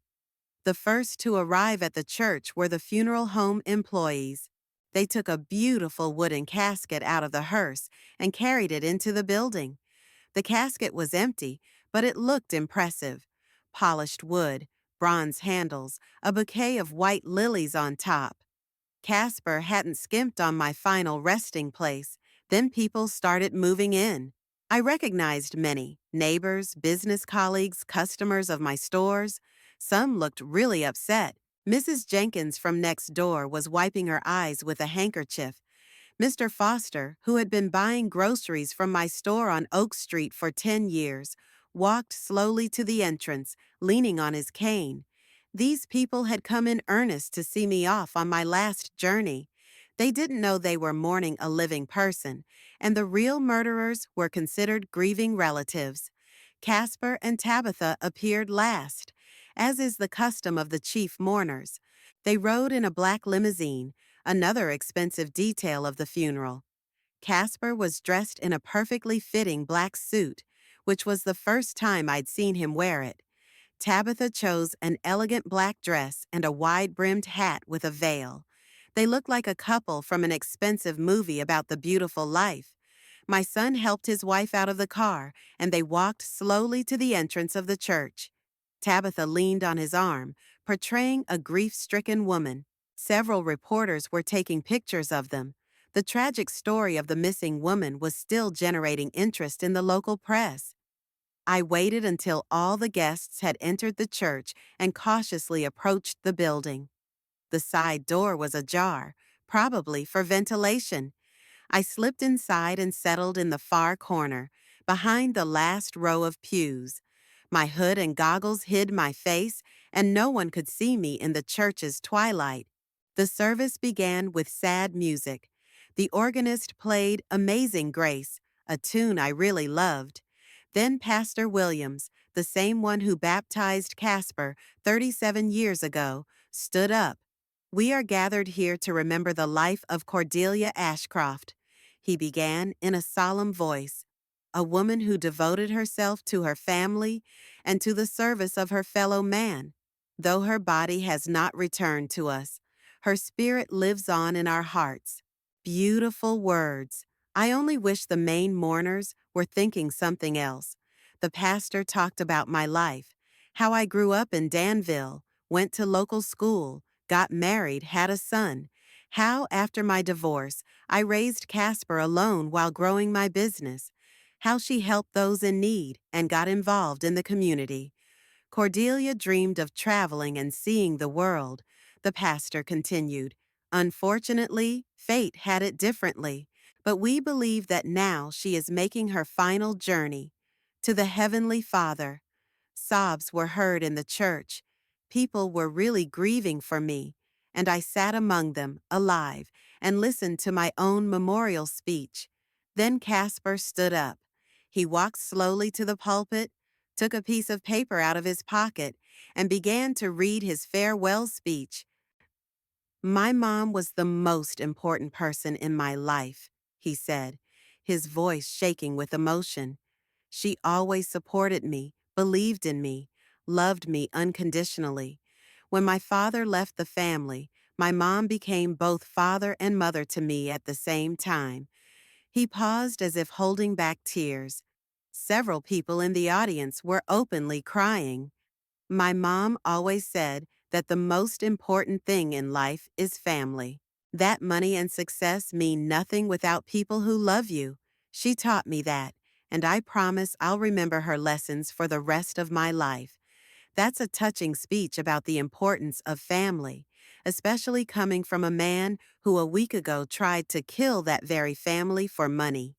The first to arrive at the church were the funeral home employees. They took a beautiful wooden casket out of the hearse and carried it into the building. The casket was empty, but it looked impressive. Polished wood, bronze handles, a bouquet of white lilies on top. Casper hadn't skimped on my final resting place. Then people started moving in. I recognized many, neighbors, business colleagues, customers of my stores. Some looked really upset. Mrs. Jenkins from next door was wiping her eyes with a handkerchief. Mr. Foster, who had been buying groceries from my store on Oak Street for 10 years, walked slowly to the entrance, leaning on his cane. These people had come in earnest to see me off on my last journey. They didn't know they were mourning a living person, and the real murderers were considered grieving relatives. Casper and Tabitha appeared last, as is the custom of the chief mourners. They rode in a black limousine, another expensive detail of the funeral. Casper was dressed in a perfectly fitting black suit, which was the first time I'd seen him wear it. Tabitha chose an elegant black dress and a wide-brimmed hat with a veil. They looked like a couple from an expensive movie about the beautiful life. My son helped his wife out of the car, and they walked slowly to the entrance of the church. Tabitha leaned on his arm, portraying a grief-stricken woman. Several reporters were taking pictures of them. The tragic story of the missing woman was still generating interest in the local press. I waited until all the guests had entered the church and cautiously approached the building. The side door was ajar, probably for ventilation. I slipped inside and settled in the far corner, behind the last row of pews. My hood and goggles hid my face, and no one could see me in the church's twilight. The service began with sad music. The organist played Amazing Grace, a tune I really loved. Then Pastor Williams, the same one who baptized Casper 37 years ago, stood up. "We are gathered here to remember the life of Cordelia Ashcroft," he began in a solemn voice, "a woman who devoted herself to her family and to the service of her fellow man. Though her body has not returned to us, her spirit lives on in our hearts." Beautiful words. I only wish the main mourners were thinking something else. The pastor talked about my life, how I grew up in Danville, went to local school, got married, had a son, how after my divorce I raised Casper alone while growing my business, how she helped those in need and got involved in the community. Cordelia dreamed of traveling and seeing the world, the pastor continued. Unfortunately, fate had it differently, but we believe that now she is making her final journey to the Heavenly Father. Sobs were heard in the church. People were really grieving for me, and I sat among them, alive, and listened to my own memorial speech. Then Casper stood up. He walked slowly to the pulpit, took a piece of paper out of his pocket, and began to read his farewell speech. My mom was the most important person in my life, he said, his voice shaking with emotion. She always supported me, believed in me, loved me unconditionally. When my father left the family, my mom became both father and mother to me at the same time. He paused as if holding back tears. Several people in the audience were openly crying. My mom always said that the most important thing in life is family. That money and success mean nothing without people who love you. She taught me that, and I promise I'll remember her lessons for the rest of my life. That's a touching speech about the importance of family, especially coming from a man who a week ago tried to kill that very family for money.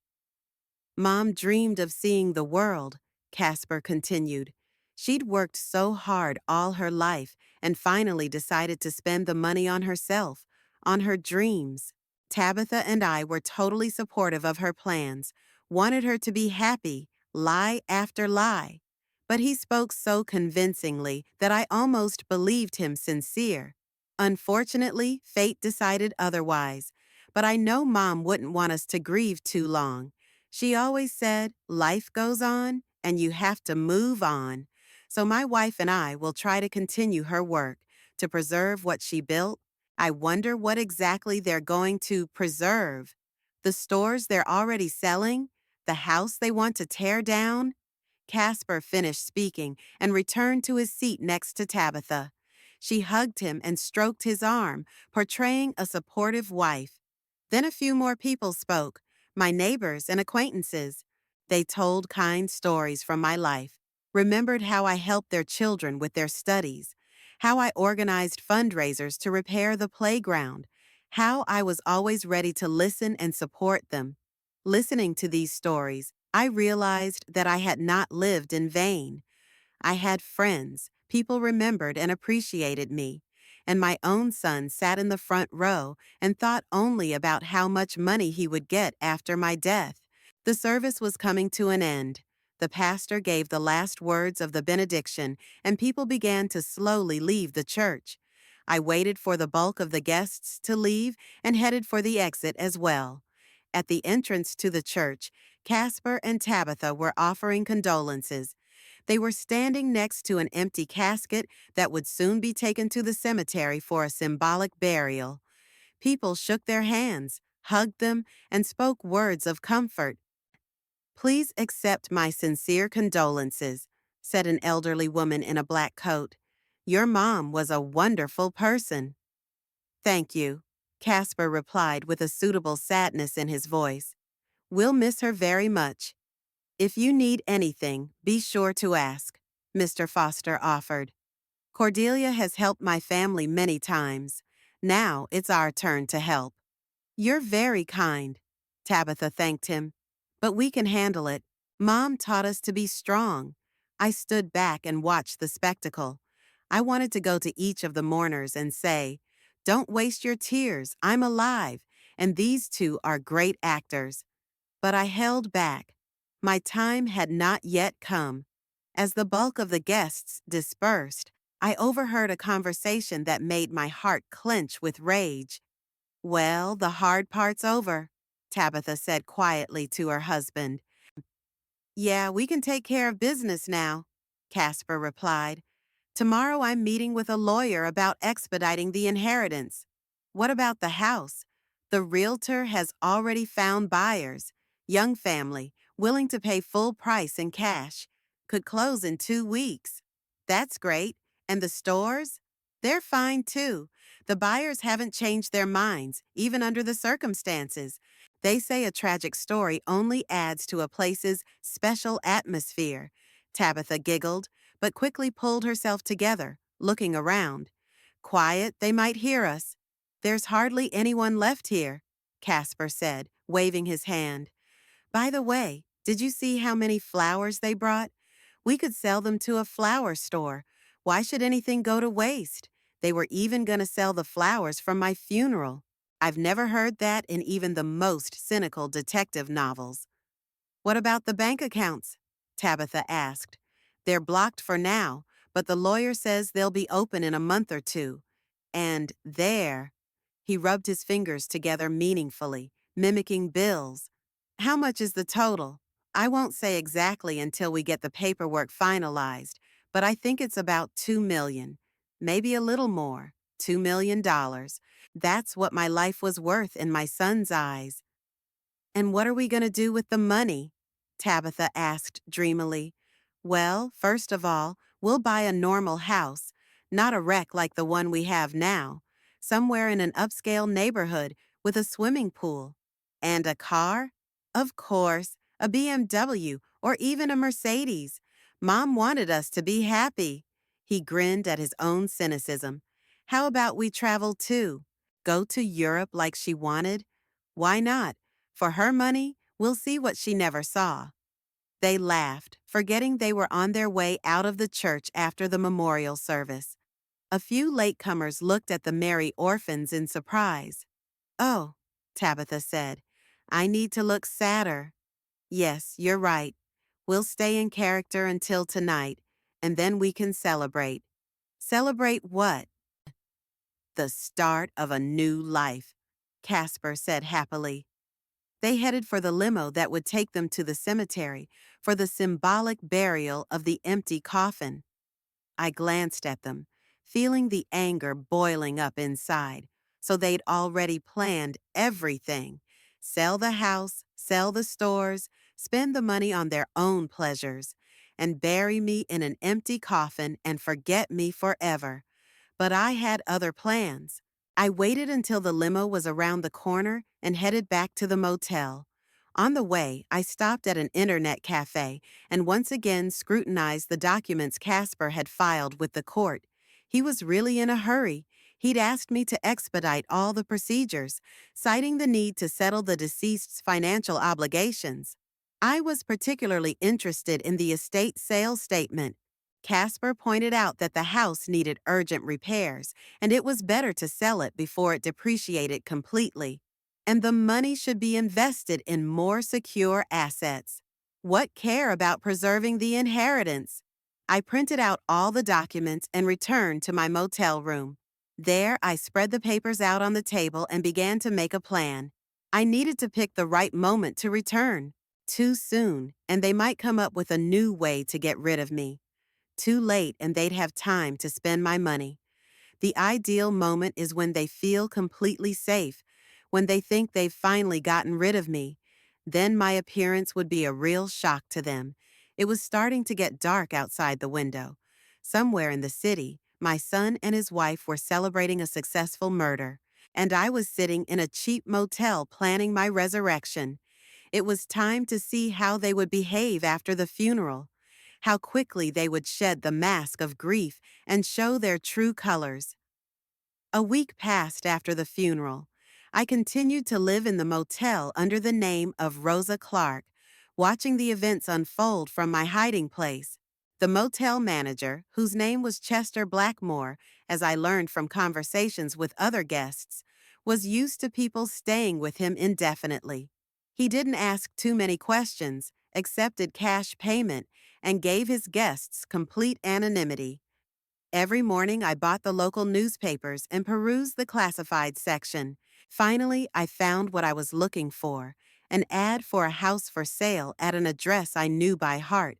Mom dreamed of seeing the world, Casper continued. She'd worked so hard all her life and finally decided to spend the money on herself, on her dreams. Tabitha and I were totally supportive of her plans, wanted her to be happy, lie after lie. But he spoke so convincingly that I almost believed him sincere. Unfortunately, fate decided otherwise, but I know Mom wouldn't want us to grieve too long. She always said, life goes on and you have to move on. So my wife and I will try to continue her work to preserve what she built. I wonder what exactly they're going to preserve. The stores they're already selling? The house they want to tear down? Casper finished speaking and returned to his seat next to Tabitha. She hugged him and stroked his arm, portraying a supportive wife. Then a few more people spoke, my neighbors and acquaintances. They told kind stories from my life, remembered how I helped their children with their studies, how I organized fundraisers to repair the playground, how I was always ready to listen and support them. Listening to these stories, I realized that I had not lived in vain. I had friends, people remembered and appreciated me, and my own son sat in the front row and thought only about how much money he would get after my death. The service was coming to an end. The pastor gave the last words of the benediction, and people began to slowly leave the church. I waited for the bulk of the guests to leave and headed for the exit as well. At the entrance to the church, Casper and Tabitha were offering condolences. They were standing next to an empty casket that would soon be taken to the cemetery for a symbolic burial. People shook their hands, hugged them, and spoke words of comfort. Please accept my sincere condolences, said an elderly woman in a black coat. Your mom was a wonderful person. Thank you, Casper replied with a suitable sadness in his voice. We'll miss her very much. If you need anything, be sure to ask, Mr. Foster offered. Cordelia has helped my family many times. Now it's our turn to help. You're very kind, Tabitha thanked him. But we can handle it. Mom taught us to be strong. I stood back and watched the spectacle. I wanted to go to each of the mourners and say, don't waste your tears, I'm alive, and these two are great actors. But I held back. My time had not yet come. As the bulk of the guests dispersed, I overheard a conversation that made my heart clench with rage. Well, the hard part's over, Tabitha said quietly to her husband. Yeah, we can take care of business now, Casper replied. Tomorrow I'm meeting with a lawyer about expediting the inheritance. What about the house? The realtor has already found buyers. Young family, willing to pay full price in cash. Could close in 2 weeks. That's great. And the stores? They're fine too. The buyers haven't changed their minds, even under the circumstances. They say a tragic story only adds to a place's special atmosphere. Tabitha giggled, but quickly pulled herself together, looking around. Quiet, they might hear us. There's hardly anyone left here, Casper said, waving his hand. By the way, did you see how many flowers they brought? We could sell them to a flower store. Why should anything go to waste? They were even going to sell the flowers from my funeral. I've never heard that in even the most cynical detective novels. What about the bank accounts? Tabitha asked. They're blocked for now, but the lawyer says they'll be open in a month or two. And there, he rubbed his fingers together meaningfully, mimicking bills. How much is the total? I won't say exactly until we get the paperwork finalized, but I think it's about $2 million. Maybe a little more. $2 million. That's what my life was worth in my son's eyes. And what are we going to do with the money? Tabitha asked dreamily. Well, first of all, we'll buy a normal house, not a wreck like the one we have now, somewhere in an upscale neighborhood with a swimming pool. And a car? Of course, a BMW or even a Mercedes. Mom wanted us to be happy. He grinned at his own cynicism. How about we travel too? Go to Europe like she wanted? Why not? For her money, we'll see what she never saw. They laughed, forgetting they were on their way out of the church after the memorial service. A few latecomers looked at the merry orphans in surprise. Oh, Tabitha said, I need to look sadder. Yes, you're right. We'll stay in character until tonight, and then we can celebrate. Celebrate what? The start of a new life, Casper said happily. They headed for the limo that would take them to the cemetery for the symbolic burial of the empty coffin. I glanced at them, feeling the anger boiling up inside, so they'd already planned everything. Sell the house, sell the stores, spend the money on their own pleasures, and bury me in an empty coffin and forget me forever. But I had other plans. I waited until the limo was around the corner and headed back to the motel. On the way, I stopped at an internet cafe and once again scrutinized the documents Casper had filed with the court. He was really in a hurry. He'd asked me to expedite all the procedures, citing the need to settle the deceased's financial obligations. I was particularly interested in the estate sales statement. Casper pointed out that the house needed urgent repairs, and it was better to sell it before it depreciated completely. And the money should be invested in more secure assets. What care about preserving the inheritance? I printed out all the documents and returned to my motel room. There, I spread the papers out on the table and began to make a plan. I needed to pick the right moment to return. Too soon, and they might come up with a new way to get rid of me. Too late, and they'd have time to spend my money. The ideal moment is when they feel completely safe, when they think they've finally gotten rid of me. Then my appearance would be a real shock to them. It was starting to get dark outside the window. Somewhere in the city, my son and his wife were celebrating a successful murder, and I was sitting in a cheap motel planning my resurrection. It was time to see how they would behave after the funeral, how quickly they would shed the mask of grief and show their true colors. A week passed after the funeral. I continued to live in the motel under the name of Rosa Clark, watching the events unfold from my hiding place. The motel manager, whose name was Chester Blackmore, as I learned from conversations with other guests, was used to people staying with him indefinitely. He didn't ask too many questions, accepted cash payment, and gave his guests complete anonymity. Every morning I bought the local newspapers and perused the classified section. Finally, I found what I was looking for, an ad for a house for sale at an address I knew by heart.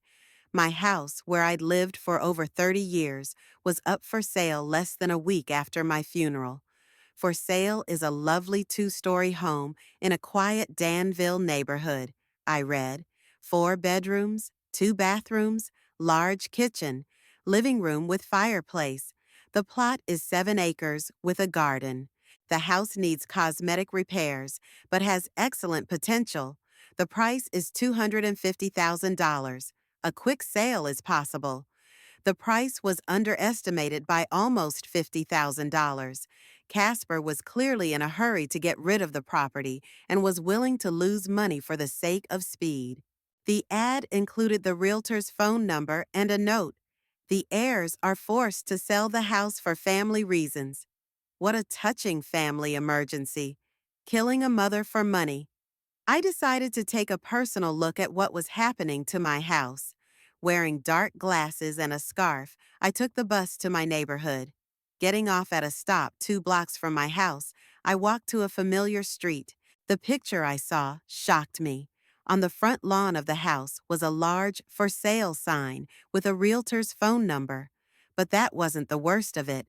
My house, where I'd lived for over 30 years, was up for sale less than a week after my funeral. For sale is a lovely 2-story home in a quiet Danville neighborhood, I read. 4 bedrooms, 2 bathrooms, large kitchen, living room with fireplace. The plot is 7 acres with a garden. The house needs cosmetic repairs, but has excellent potential. The price is $250,000. A quick sale is possible. The price was underestimated by almost $50,000. Casper was clearly in a hurry to get rid of the property and was willing to lose money for the sake of speed. The ad included the realtor's phone number and a note. The heirs are forced to sell the house for family reasons. What a touching family emergency. Killing a mother for money. I decided to take a personal look at what was happening to my house. Wearing dark glasses and a scarf, I took the bus to my neighborhood. Getting off at a stop 2 blocks from my house, I walked to a familiar street. The picture I saw shocked me. On the front lawn of the house was a large "For Sale" sign with a realtor's phone number. But that wasn't the worst of it.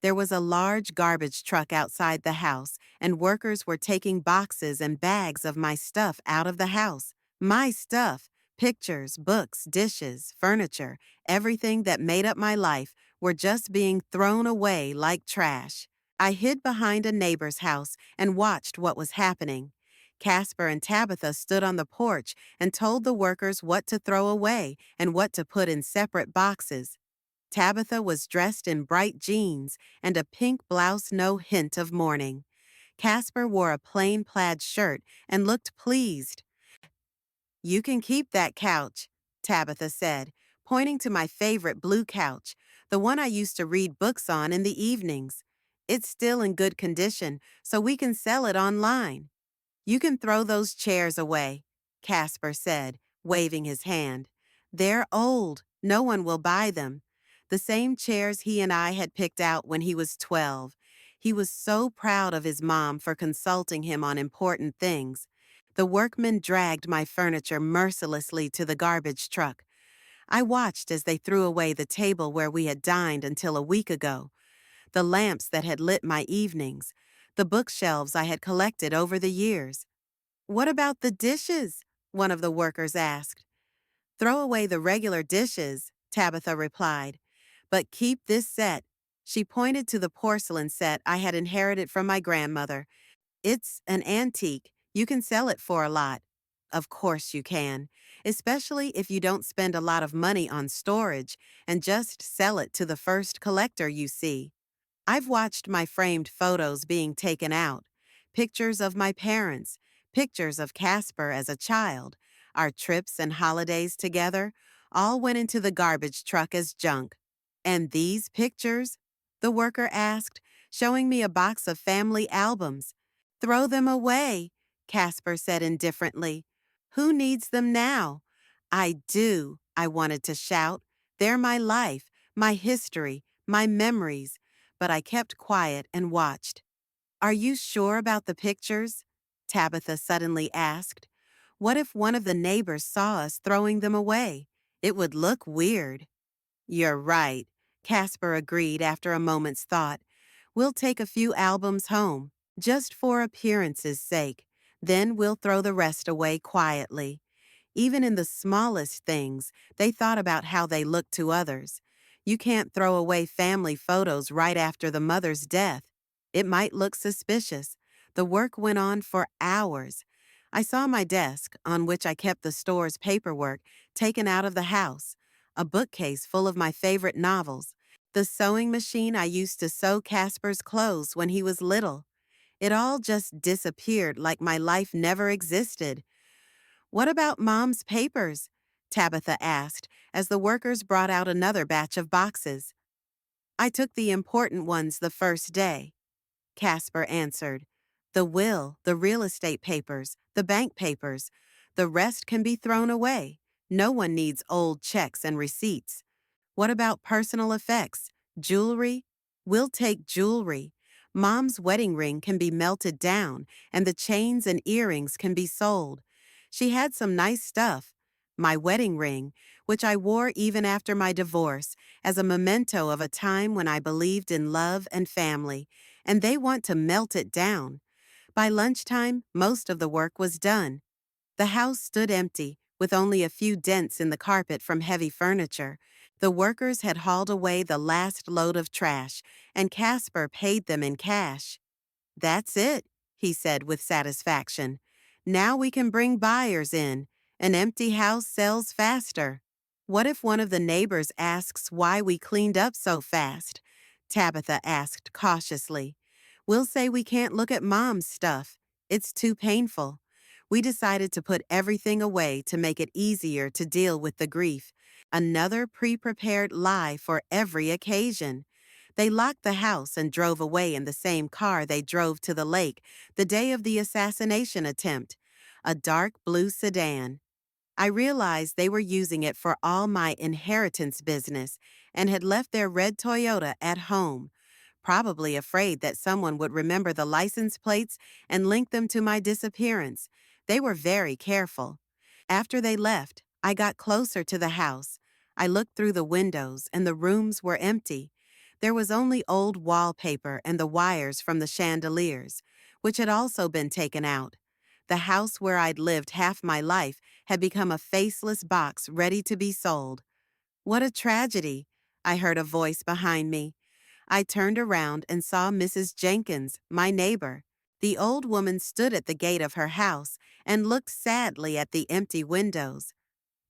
There was a large garbage truck outside the house, and workers were taking boxes and bags of my stuff out of the house. My stuff, pictures, books, dishes, furniture, everything that made up my life, were just being thrown away like trash. I hid behind a neighbor's house and watched what was happening. Casper and Tabitha stood on the porch and told the workers what to throw away and what to put in separate boxes. Tabitha was dressed in bright jeans and a pink blouse, no hint of mourning. Casper wore a plain plaid shirt and looked pleased. "You can keep that couch," Tabitha said, pointing to my favorite blue couch, the one I used to read books on in the evenings. "It's still in good condition, so we can sell it online." "You can throw those chairs away," Casper said, waving his hand. "They're old. No one will buy them." The same chairs he and I had picked out when he was 12. He was so proud of his mom for consulting him on important things. The workmen dragged my furniture mercilessly to the garbage truck. I watched as they threw away the table where we had dined until a week ago, the lamps that had lit my evenings, the bookshelves I had collected over the years. "What about the dishes?" one of the workers asked. "Throw away the regular dishes," Tabitha replied. "But keep this set." She pointed to the porcelain set I had inherited from my grandmother. "It's an antique. You can sell it for a lot." Of course you can, especially if you don't spend a lot of money on storage and just sell it to the first collector you see. I've watched my framed photos being taken out, pictures of my parents, pictures of Casper as a child, our trips and holidays together, all went into the garbage truck as junk. "And these pictures?" the worker asked, showing me a box of family albums. "Throw them away," Casper said indifferently. "Who needs them now?" "I do," I wanted to shout. "They're my life, my history, my memories." But I kept quiet and watched. "Are you sure about the pictures?" Tabitha suddenly asked. "What if one of the neighbors saw us throwing them away? It would look weird." "You're right," Casper agreed after a moment's thought. "We'll take a few albums home, just for appearance's sake. Then we'll throw the rest away quietly." Even in the smallest things, they thought about how they looked to others. You can't throw away family photos right after the mother's death. It might look suspicious. The work went on for hours. I saw my desk, on which I kept the store's paperwork, taken out of the house, a bookcase full of my favorite novels, the sewing machine I used to sew Casper's clothes when he was little. It all just disappeared like my life never existed. "What about Mom's papers?" Tabitha asked as the workers brought out another batch of boxes. "I took the important ones the first day," Casper answered. "The will, the real estate papers, the bank papers. The rest can be thrown away. No one needs old checks and receipts." "What about personal effects? Jewelry?" "We'll take jewelry. Mom's wedding ring can be melted down, and the chains and earrings can be sold. She had some nice stuff. My wedding ring, which I wore even after my divorce, as a memento of a time when I believed in love and family, and they want to melt it down." By lunchtime, most of the work was done. The house stood empty, with only a few dents in the carpet from heavy furniture. The workers had hauled away the last load of trash, and Casper paid them in cash. "That's it," he said with satisfaction. "Now we can bring buyers in. An empty house sells faster." "What if one of the neighbors asks why we cleaned up so fast?" Tabitha asked cautiously. "We'll say we can't look at Mom's stuff. It's too painful." We decided to put everything away to make it easier to deal with the grief. Another pre-prepared lie for every occasion. They locked the house and drove away in the same car they drove to the lake the day of the assassination attempt, a dark blue sedan. I realized they were using it for all my inheritance business and had left their red Toyota at home, probably afraid that someone would remember the license plates and link them to my disappearance. They were very careful. After they left, I got closer to the house. I looked through the windows and the rooms were empty. There was only old wallpaper and the wires from the chandeliers, which had also been taken out. The house where I'd lived half my life had become a faceless box ready to be sold. "What a tragedy," I heard a voice behind me. I turned around and saw Mrs. Jenkins, my neighbor. The old woman stood at the gate of her house and looked sadly at the empty windows.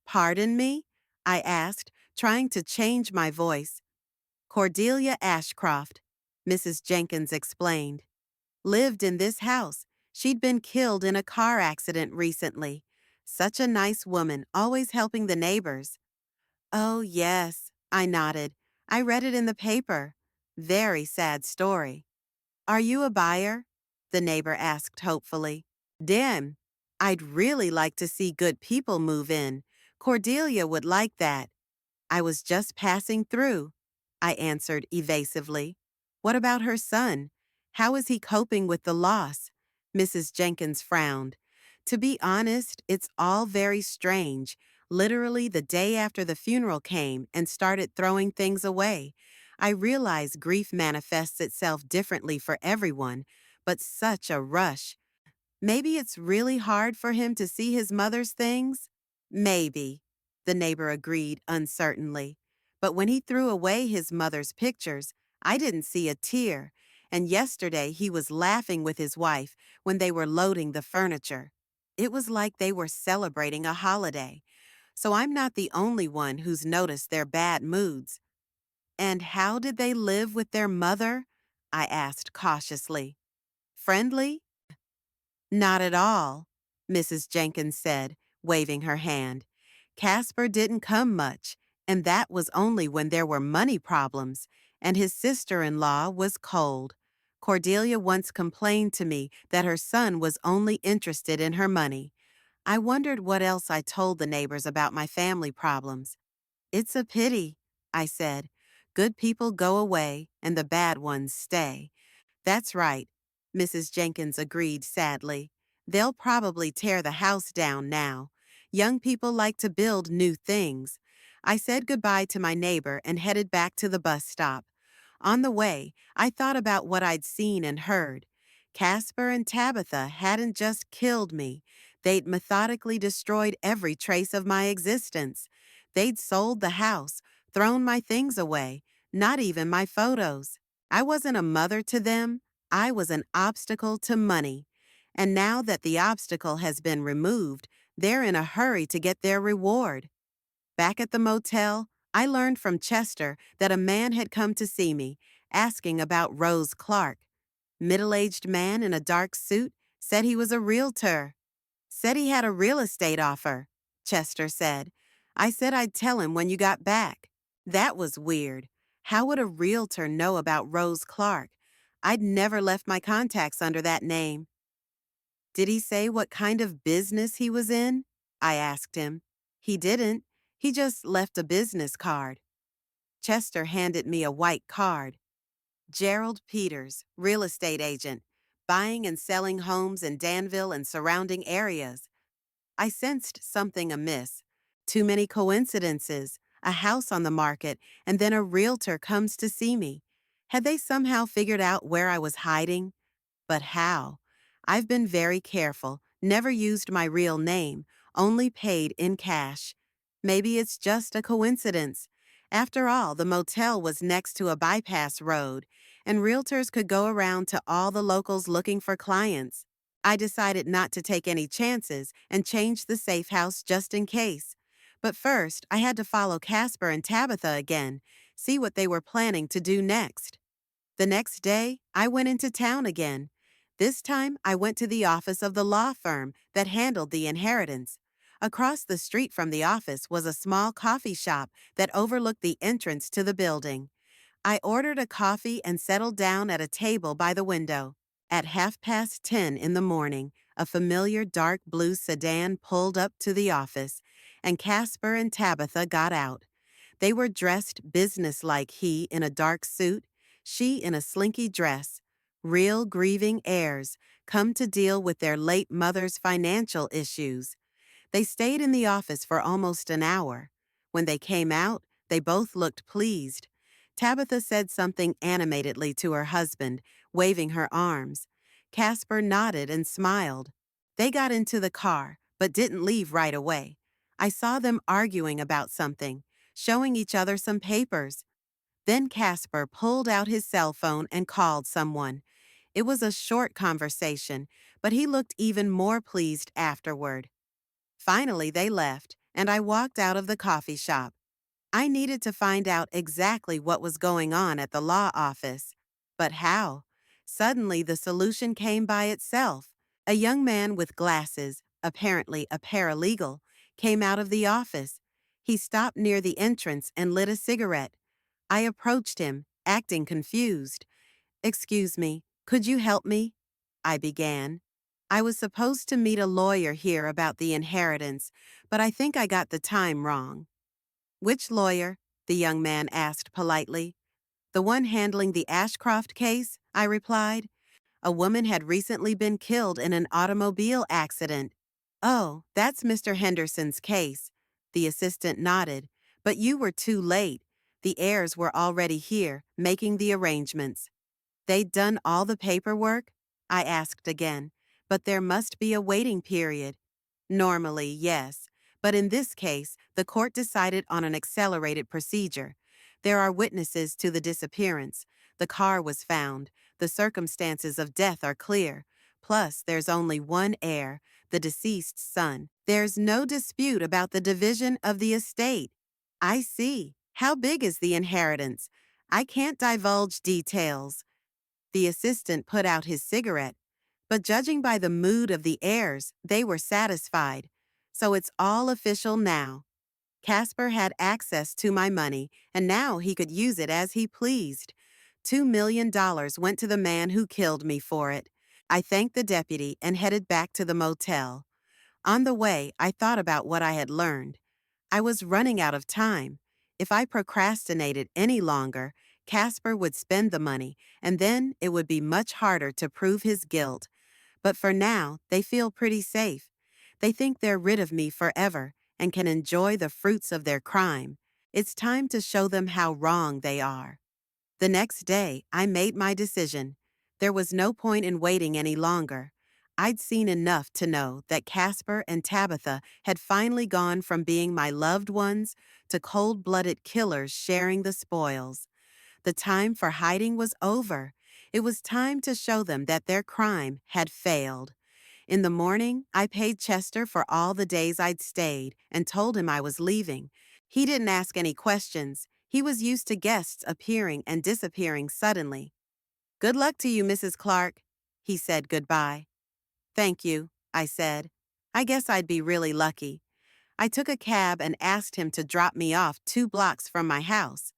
"Pardon me?" I asked, trying to change my voice. "Cordelia Ashcroft," Mrs. Jenkins explained. "Lived in this house. She'd been killed in a car accident recently. Such a nice woman, always helping the neighbors." "Oh, yes," I nodded. "I read it in the paper. Very sad story." "Are you a buyer?" the neighbor asked hopefully. "Damn, I'd really like to see good people move in. Cordelia would like that." "I was just passing through," I answered evasively. "What about her son? How is he coping with the loss?" Mrs. Jenkins frowned. "To be honest, it's all very strange. Literally the day after the funeral came and started throwing things away. I realize grief manifests itself differently for everyone, but such a rush. Maybe it's really hard for him to see his mother's things?" "Maybe," the neighbor agreed uncertainly. "But when he threw away his mother's pictures, I didn't see a tear. And yesterday he was laughing with his wife when they were loading the furniture. It was like they were celebrating a holiday. So I'm not the only one who's noticed their bad moods." "And how did they live with their mother?" I asked cautiously. "Friendly?" "Not at all," Mrs. Jenkins said, waving her hand. "Casper didn't come much, and that was only when there were money problems, and his sister-in-law was cold. Cordelia once complained to me that her son was only interested in her money. I wondered what else I told the neighbors about my family problems. "It's a pity," I said. "Good people go away, and the bad ones stay." "That's right," Mrs. Jenkins agreed sadly. "They'll probably tear the house down now. Young people like to build new things." I said goodbye to my neighbor and headed back to the bus stop. On the way, I thought about what I'd seen and heard. Casper and Tabitha hadn't just killed me. They'd methodically destroyed every trace of my existence. They'd sold the house, thrown my things away, not even my photos. I wasn't a mother to them. I was an obstacle to money. And now that the obstacle has been removed, they're in a hurry to get their reward. Back at the motel, I learned from Chester that a man had come to see me, asking about Rose Clark. Middle-aged man in a dark suit, said he was a realtor. "Said he had a real estate offer," Chester said. "I said I'd tell him when you got back." That was weird. How would a realtor know about Rose Clark? I'd never left my contacts under that name. "Did he say what kind of business he was in?" I asked him. "He didn't. He just left a business card." Chester handed me a white card. "Gerald Peters, real estate agent, buying and selling homes in Danville and surrounding areas." I sensed something amiss. Too many coincidences, a house on the market, and then a realtor comes to see me. Had they somehow figured out where I was hiding? But how? I've been very careful, never used my real name, only paid in cash. Maybe it's just a coincidence. After all, the motel was next to a bypass road, and realtors could go around to all the locals looking for clients. I decided not to take any chances and changed the safe house just in case. But first, I had to follow Casper and Tabitha again, see what they were planning to do next. The next day, I went into town again. This time, I went to the office of the law firm that handled the inheritance. Across the street from the office was a small coffee shop that overlooked the entrance to the building. I ordered a coffee and settled down at a table by the window. At 10:30 in the morning, a familiar dark blue sedan pulled up to the office, and Casper and Tabitha got out. They were dressed businesslike, he in a dark suit, she in a slinky dress. Real grieving heirs, come to deal with their late mother's financial issues. They stayed in the office for almost an hour. When they came out, they both looked pleased. Tabitha said something animatedly to her husband, waving her arms. Casper nodded and smiled. They got into the car, but didn't leave right away. I saw them arguing about something, showing each other some papers. Then Casper pulled out his cell phone and called someone. It was a short conversation, but he looked even more pleased afterward. Finally, they left, and I walked out of the coffee shop. I needed to find out exactly what was going on at the law office. But how? Suddenly, the solution came by itself. A young man with glasses, apparently a paralegal, came out of the office. He stopped near the entrance and lit a cigarette. I approached him, acting confused. "Excuse me, could you help me?" I began. "I was supposed to meet a lawyer here about the inheritance, but I think I got the time wrong." "Which lawyer?" the young man asked politely. "The one handling the Ashcroft case," I replied. "A woman had recently been killed in an automobile accident." "Oh, that's Mr. Henderson's case." The assistant nodded. "But you were too late. The heirs were already here, making the arrangements." "They'd done all the paperwork?" I asked again. "But there must be a waiting period." "Normally, yes. But in this case, the court decided on an accelerated procedure. There are witnesses to the disappearance. The car was found. The circumstances of death are clear. Plus, there's only one heir, the deceased's son. There's no dispute about the division of the estate." "I see. How big is the inheritance?" "I can't divulge details." The assistant put out his cigarette. "But judging by the mood of the heirs, they were satisfied. So it's all official now. Casper had access to my money, and now he could use it as he pleased. $2 million went to the man who killed me for it." I thanked the deputy and headed back to the motel. On the way, I thought about what I had learned. I was running out of time. If I procrastinated any longer, Casper would spend the money, and then it would be much harder to prove his guilt. But for now, they feel pretty safe. They think they're rid of me forever and can enjoy the fruits of their crime. It's time to show them how wrong they are. The next day, I made my decision. There was no point in waiting any longer. I'd seen enough to know that Casper and Tabitha had finally gone from being my loved ones to cold-blooded killers sharing the spoils. The time for hiding was over. It was time to show them that their crime had failed. In the morning, I paid Chester for all the days I'd stayed and told him I was leaving. He didn't ask any questions. He was used to guests appearing and disappearing suddenly. "Good luck to you, Mrs. Clark." He said goodbye. "Thank you," I said. I guess I'd be really lucky. I took a cab and asked him to drop me off 2 blocks from my house.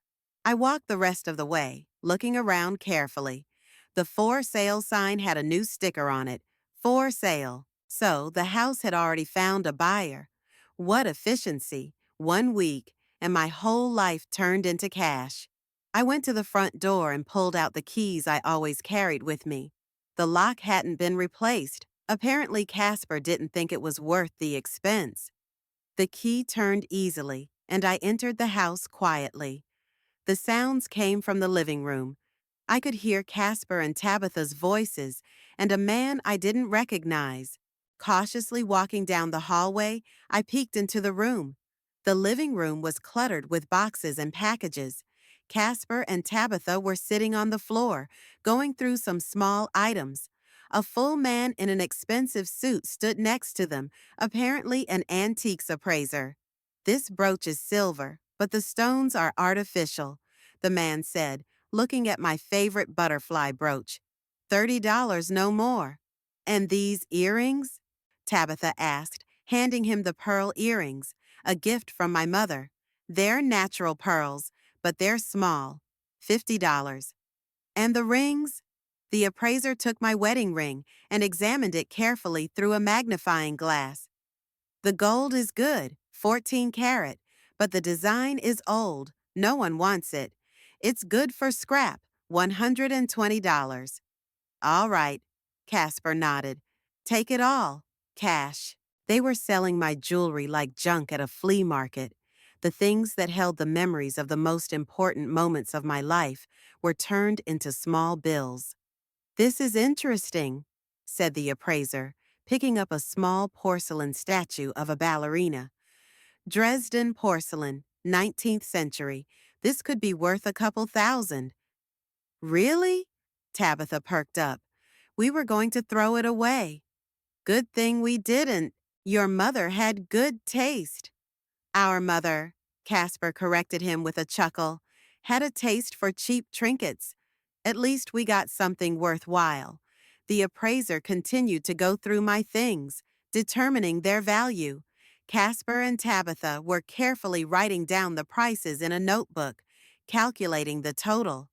I walked the rest of the way, looking around carefully. The for sale sign had a new sticker on it, "For sale." So the house had already found a buyer. What efficiency! 1 week, and my whole life turned into cash. I went to the front door and pulled out the keys I always carried with me. The lock hadn't been replaced. Apparently Casper didn't think it was worth the expense. The key turned easily, and I entered the house quietly. The sounds came from the living room. I could hear Casper and Tabitha's voices and a man I didn't recognize. Cautiously walking down the hallway, I peeked into the room. The living room was cluttered with boxes and packages. Casper and Tabitha were sitting on the floor, going through some small items. A full man in an expensive suit stood next to them, apparently an antiques appraiser. This brooch is silver, but the stones are artificial, the man said, looking at my favorite butterfly brooch. $30, no more. And these earrings? Tabitha asked, handing him the pearl earrings, a gift from my mother. They're natural pearls, but they're small. $50. And the rings? The appraiser took my wedding ring and examined it carefully through a magnifying glass. The gold is good, 14 karat, but the design is old. No one wants it. It's good for scrap, $120. All right, Casper nodded. Take it all. Cash. They were selling my jewelry like junk at a flea market. The things that held the memories of the most important moments of my life were turned into small bills. This is interesting, said the appraiser, picking up a small porcelain statue of a ballerina. Dresden porcelain, 19th century. This could be worth a couple thousand. Really? Tabitha perked up. We were going to throw it away. Good thing we didn't. Your mother had good taste. Our mother, Casper corrected him with a chuckle, had a taste for cheap trinkets. At least we got something worthwhile. The appraiser continued to go through my things, determining their value. Casper and Tabitha were carefully writing down the prices in a notebook, calculating the total.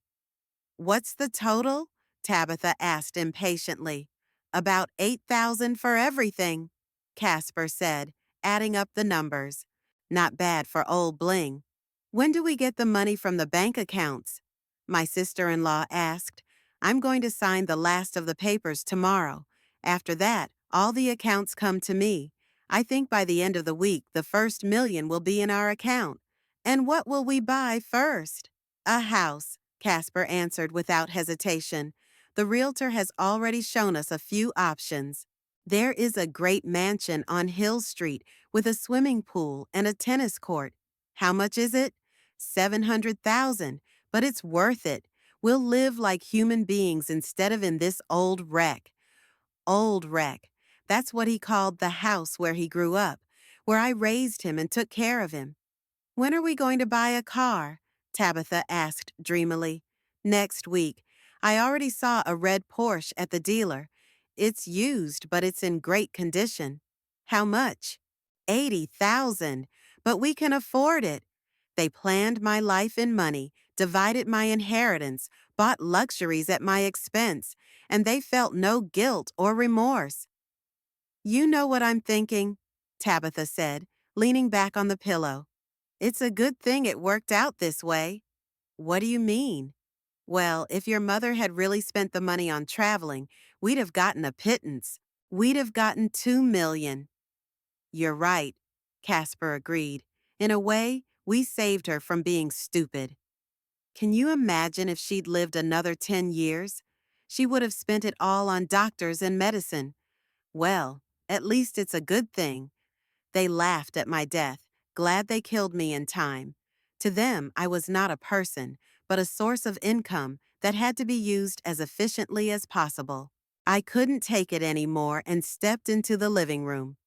What's the total? Tabitha asked impatiently. About 8,000 for everything, Casper said, adding up the numbers. Not bad for old bling. When do we get the money from the bank accounts? My sister-in-law asked. I'm going to sign the last of the papers tomorrow. After that, all the accounts come to me. I think by the end of the week, the first million will be in our account. And what will we buy first? A house, Casper answered without hesitation. The realtor has already shown us a few options. There is a great mansion on Hill Street with a swimming pool and a tennis court. How much is it? 700,000, but it's worth it. We'll live like human beings instead of in this old wreck. Old wreck. That's what he called the house where he grew up, where I raised him and took care of him. When are we going to buy a car? Tabitha asked dreamily. Next week. I already saw a red Porsche at the dealer. It's used, but it's in great condition. How much? 80,000. But we can afford it. They planned my life in money, divided my inheritance, bought luxuries at my expense, and they felt no guilt or remorse. You know what I'm thinking, Tabitha said, leaning back on the pillow. It's a good thing it worked out this way. What do you mean? Well, if your mother had really spent the money on traveling, we'd have gotten a pittance. We'd have gotten 2 million. You're right, Casper agreed. In a way, we saved her from being stupid. Can you imagine if she'd lived another 10 years? She would have spent it all on doctors and medicine. Well, at least it's a good thing. They laughed at my death, glad they killed me in time. To them, I was not a person, but a source of income that had to be used as efficiently as possible. I couldn't take it anymore and stepped into the living room.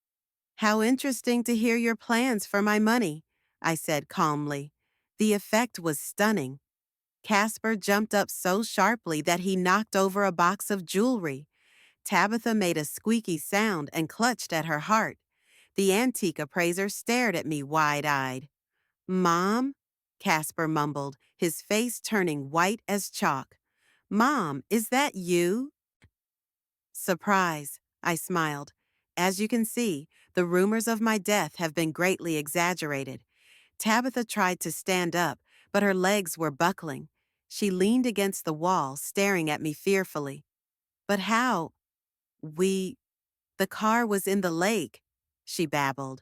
How interesting to hear your plans for my money, I said calmly. The effect was stunning. Casper jumped up so sharply that he knocked over a box of jewelry. Tabitha made a squeaky sound and clutched at her heart. The antique appraiser stared at me wide-eyed. Mom? Casper mumbled, his face turning white as chalk. Mom, is that you? Surprise, I smiled. As you can see, the rumors of my death have been greatly exaggerated. Tabitha tried to stand up, but her legs were buckling. She leaned against the wall, staring at me fearfully. But how? The car was in the lake, she babbled.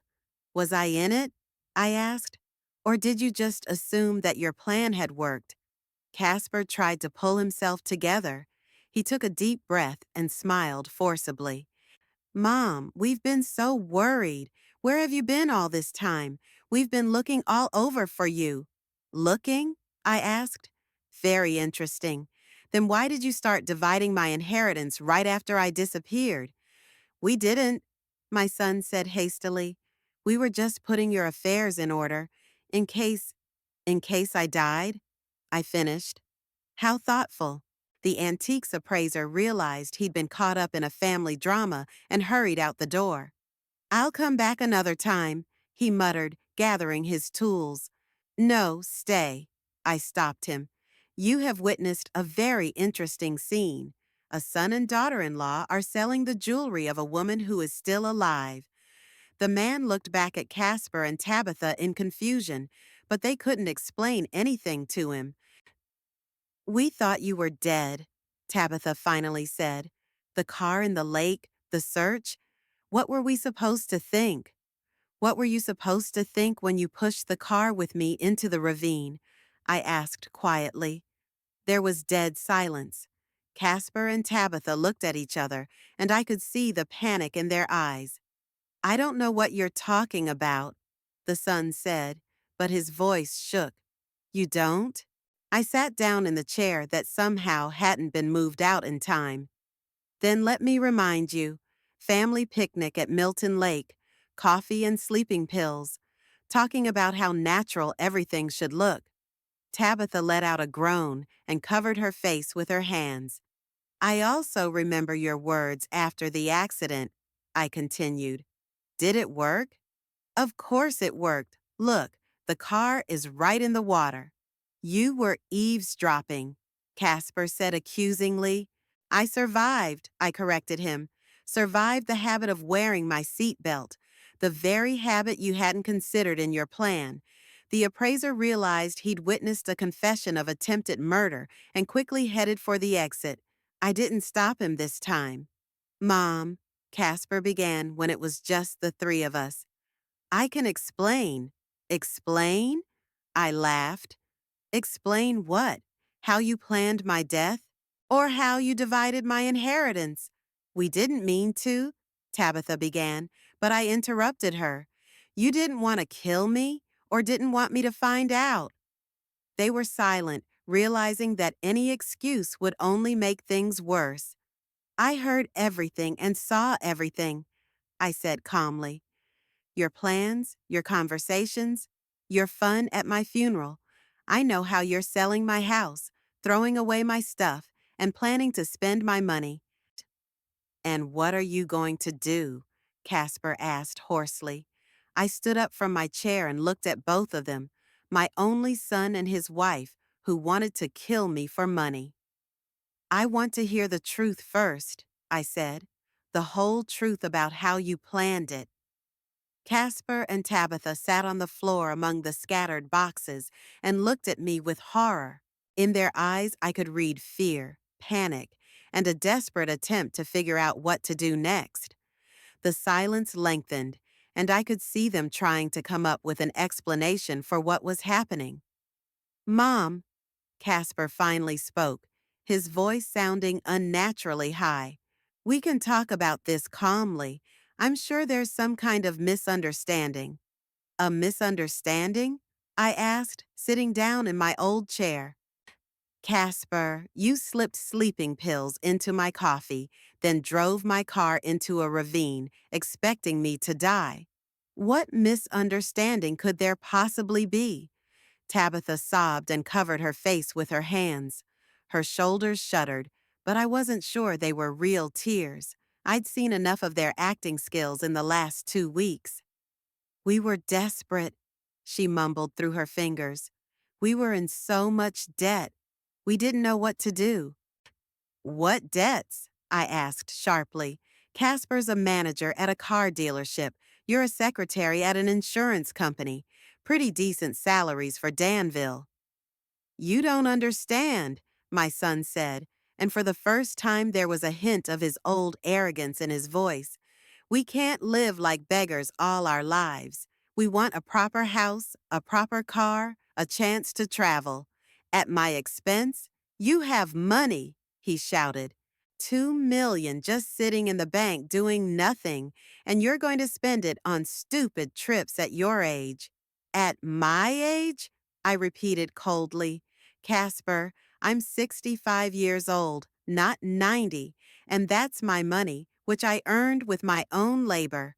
Was I in it? I asked. Or did you just assume that your plan had worked? Casper tried to pull himself together. He took a deep breath and smiled forcibly. Mom, we've been so worried. Where have you been all this time? We've been looking all over for you. Looking? I asked. Very interesting. Then why did you start dividing my inheritance right after I disappeared? We didn't, my son said hastily. We were just putting your affairs in order. In case, in case I died? I finished. How thoughtful. The antiques appraiser realized he'd been caught up in a family drama and hurried out the door. I'll come back another time, he muttered, gathering his tools. No, stay. I stopped him. You have witnessed a very interesting scene. A son and daughter-in-law are selling the jewelry of a woman who is still alive. The man looked back at Casper and Tabitha in confusion, but they couldn't explain anything to him. We thought you were dead, Tabitha finally said. The car in the lake, the search. What were we supposed to think? What were you supposed to think when you pushed the car with me into the ravine? I asked quietly. There was dead silence. Casper and Tabitha looked at each other, and I could see the panic in their eyes. I don't know what you're talking about, the son said, but his voice shook. You don't? I sat down in the chair that somehow hadn't been moved out in time. Then let me remind you, family picnic at Milton Lake, coffee and sleeping pills, talking about how natural everything should look. Tabitha let out a groan and covered her face with her hands. I also remember your words after the accident, I continued. Did it work? Of course it worked. Look, the car is right in the water. You were eavesdropping, Casper said accusingly. I survived, I corrected him. Survived the habit of wearing my seatbelt, the very habit you hadn't considered in your plan. The appraiser realized he'd witnessed a confession of attempted murder and quickly headed for the exit. I didn't stop him this time. Mom, Casper began when it was just the three of us. I can explain. Explain? I laughed. Explain what? How you planned my death? Or how you divided my inheritance? We didn't mean to, Tabitha began, but I interrupted her. You didn't want to kill me or didn't want me to find out. They were silent, realizing that any excuse would only make things worse. I heard everything and saw everything, I said calmly. Your plans, your conversations, your fun at my funeral. I know how you're selling my house, throwing away my stuff, and planning to spend my money. And what are you going to do? Casper asked hoarsely. I stood up from my chair and looked at both of them, my only son and his wife, who wanted to kill me for money. I want to hear the truth first, I said. The whole truth about how you planned it. Casper and Tabitha sat on the floor among the scattered boxes and looked at me with horror. In their eyes, I could read fear, panic, and a desperate attempt to figure out what to do next. The silence lengthened, and I could see them trying to come up with an explanation for what was happening. Mom, Casper finally spoke, his voice sounding unnaturally high. We can talk about this calmly. I'm sure there's some kind of misunderstanding. A misunderstanding? I asked, sitting down in my old chair. Casper, you slipped sleeping pills into my coffee, then drove my car into a ravine, expecting me to die. What misunderstanding could there possibly be? Tabitha sobbed and covered her face with her hands. Her shoulders shuddered, but I wasn't sure they were real tears. I'd seen enough of their acting skills in the last 2 weeks. We were desperate, she mumbled through her fingers. We were in so much debt. We didn't know what to do. What debts? I asked sharply. Casper's a manager at a car dealership. You're a secretary at an insurance company. Pretty decent salaries for Danville. You don't understand, my son said, and for the first time there was a hint of his old arrogance in his voice. We can't live like beggars all our lives. We want a proper house, a proper car, a chance to travel. At my expense? You have money, he shouted. $2 million just sitting in the bank doing nothing, and you're going to spend it on stupid trips at your age. At my age? I repeated coldly. Casper, I'm 65 years old, not 90, and that's my money, which I earned with my own labor.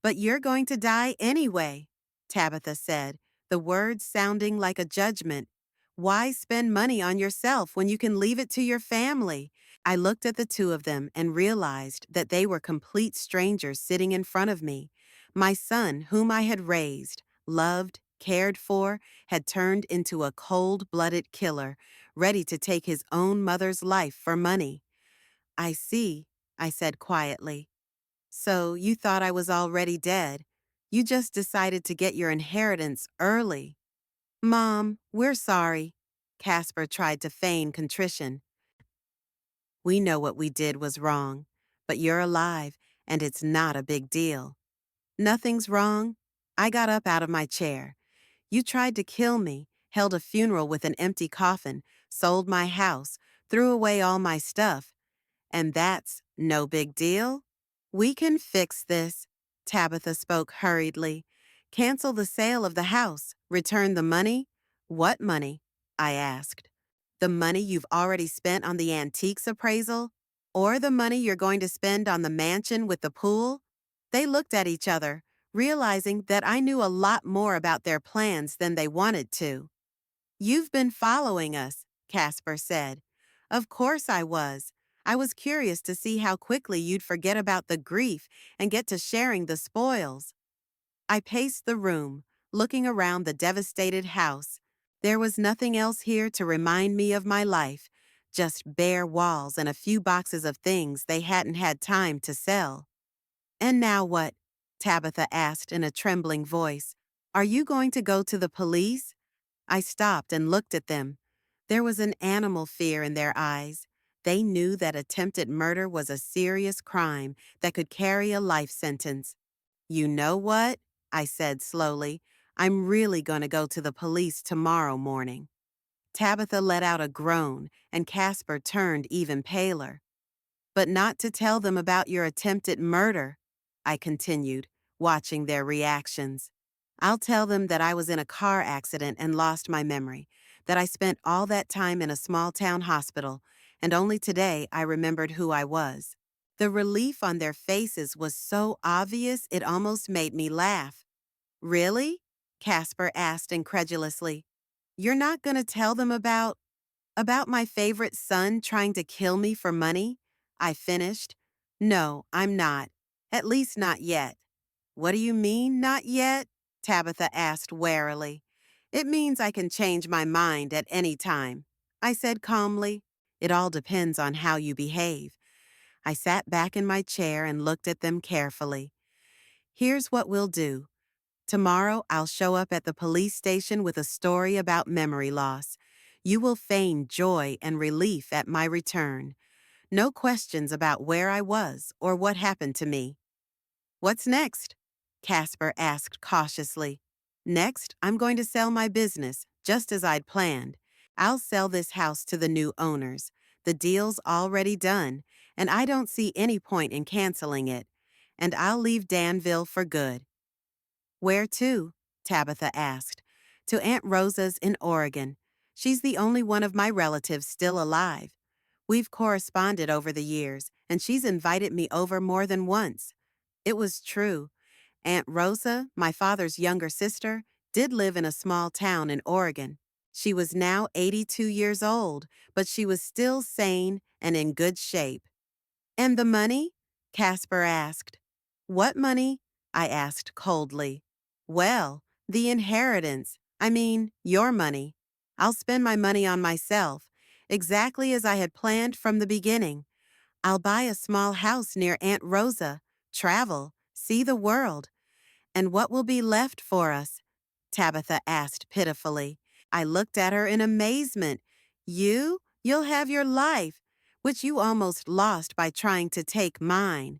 But you're going to die anyway, Tabitha said, the words sounding like a judgment. Why spend money on yourself when you can leave it to your family? I looked at the two of them and realized that they were complete strangers sitting in front of me. My son, whom I had raised, loved, cared for, had turned into a cold-blooded killer, ready to take his own mother's life for money. I see, I said quietly. So you thought I was already dead. You just decided to get your inheritance early. Mom, we're sorry. Casper tried to feign contrition. We know what we did was wrong, but you're alive, and it's not a big deal. Nothing's wrong. I got up out of my chair. You tried to kill me, held a funeral with an empty coffin, sold my house, threw away all my stuff. And that's no big deal? We can fix this, Tabitha spoke hurriedly. Cancel the sale of the house, return the money. What money? I asked. The money you've already spent on the antiques appraisal? Or the money you're going to spend on the mansion with the pool? They looked at each other, realizing that I knew a lot more about their plans than they wanted to. You've been following us, Casper said. Of course I was. I was curious to see how quickly you'd forget about the grief and get to sharing the spoils. I paced the room, looking around the devastated house. There was nothing else here to remind me of my life, just bare walls and a few boxes of things they hadn't had time to sell. And now what? Tabitha asked in a trembling voice. Are you going to go to the police? I stopped and looked at them. There was an animal fear in their eyes. They knew that attempted murder was a serious crime that could carry a life sentence. You know what? I said slowly. I'm really going to go to the police tomorrow morning. Tabitha let out a groan, and Casper turned even paler. But not to tell them about your attempted murder, I continued, watching their reactions. I'll tell them that I was in a car accident and lost my memory, that I spent all that time in a small-town hospital, and only today I remembered who I was. The relief on their faces was so obvious it almost made me laugh. Really? Casper asked incredulously. You're not going to tell them about my favorite son trying to kill me for money? I finished. No, I'm not. At least not yet. What do you mean, not yet? Tabitha asked warily. It means I can change my mind at any time. I said calmly. It all depends on how you behave. I sat back in my chair and looked at them carefully. Here's what we'll do. Tomorrow I'll show up at the police station with a story about memory loss. You will feign joy and relief at my return. No questions about where I was or what happened to me. What's next? Casper asked cautiously. Next, I'm going to sell my business, just as I'd planned. I'll sell this house to the new owners. The deal's already done, and I don't see any point in canceling it. And I'll leave Danville for good. Where to? Tabitha asked. To Aunt Rosa's in Oregon. She's the only one of my relatives still alive. We've corresponded over the years, and she's invited me over more than once. It was true. Aunt Rosa, my father's younger sister, did live in a small town in Oregon. She was now 82 years old, but she was still sane and in good shape. And the money? Casper asked. What money? I asked coldly. Well, the inheritance. I mean, your money. I'll spend my money on myself, exactly as I had planned from the beginning. I'll buy a small house near Aunt Rosa, travel, see the world. And what will be left for us? Tabitha asked pitifully. I looked at her in amazement. You'll have your life, which you almost lost by trying to take mine.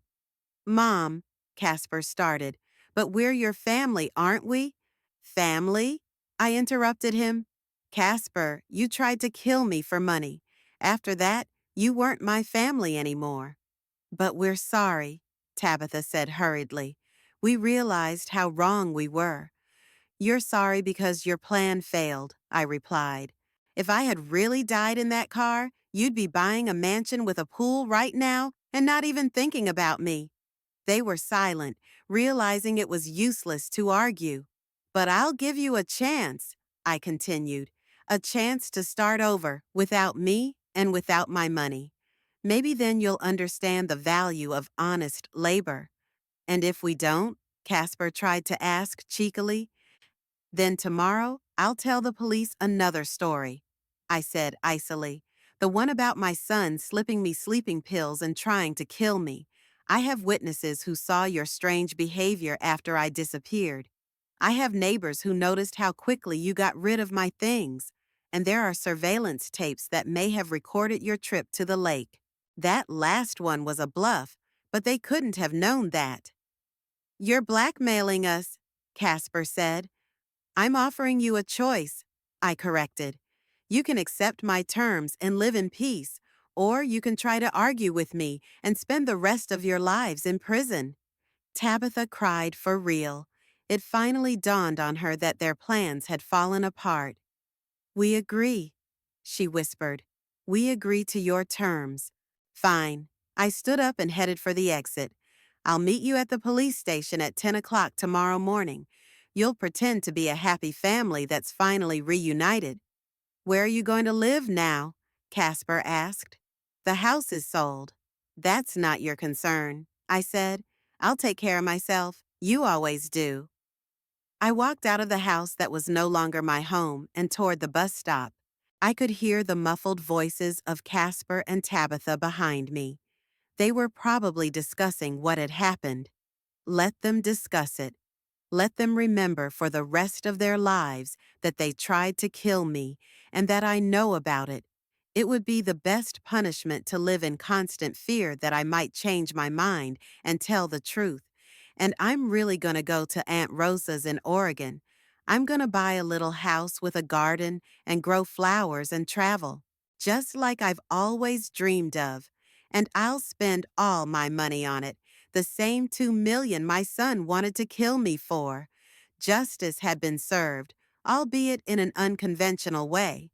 Mom, Casper started, but we're your family, aren't we? Family? I interrupted him. Casper, you tried to kill me for money. After that, You weren't my family anymore. But we're sorry, Tabitha said hurriedly. We realized how wrong we were. You're sorry because your plan failed, I replied. If I had really died in that car, you'd be buying a mansion with a pool right now and not even thinking about me. They were silent, realizing it was useless to argue. But I'll give you a chance, I continued. A chance to start over without me and without my money. Maybe then you'll understand the value of honest labor. And if we don't, Casper tried to ask cheekily, then tomorrow I'll tell the police another story, I said icily. The one about my son slipping me sleeping pills and trying to kill me. I have witnesses who saw your strange behavior after I disappeared. I have neighbors who noticed how quickly you got rid of my things. And there are surveillance tapes that may have recorded your trip to the lake. That last one was a bluff, but they couldn't have known that. You're blackmailing us, Casper said. I'm offering you a choice, I corrected. You can accept my terms and live in peace, or you can try to argue with me and spend the rest of your lives in prison. Tabitha cried for real. It finally dawned on her that their plans had fallen apart. We agree, she whispered. We agree to your terms. Fine. I stood up and headed for the exit. I'll meet you at the police station at 10 o'clock tomorrow morning. You'll pretend to be a happy family that's finally reunited. Where are you going to live now? Casper asked. The house is sold. That's not your concern, I said. I'll take care of myself. You always do. I walked out of the house that was no longer my home and toward the bus stop. I could hear the muffled voices of Casper and Tabitha behind me. They were probably discussing what had happened. Let them discuss it. Let them remember for the rest of their lives that they tried to kill me and that I know about it. It would be the best punishment to live in constant fear that I might change my mind and tell the truth. And I'm really going to go to Aunt Rosa's in Oregon. I'm going to buy a little house with a garden and grow flowers and travel, just like I've always dreamed of. And I'll spend all my money on it, the same $2 million my son wanted to kill me for. Justice had been served, albeit in an unconventional way.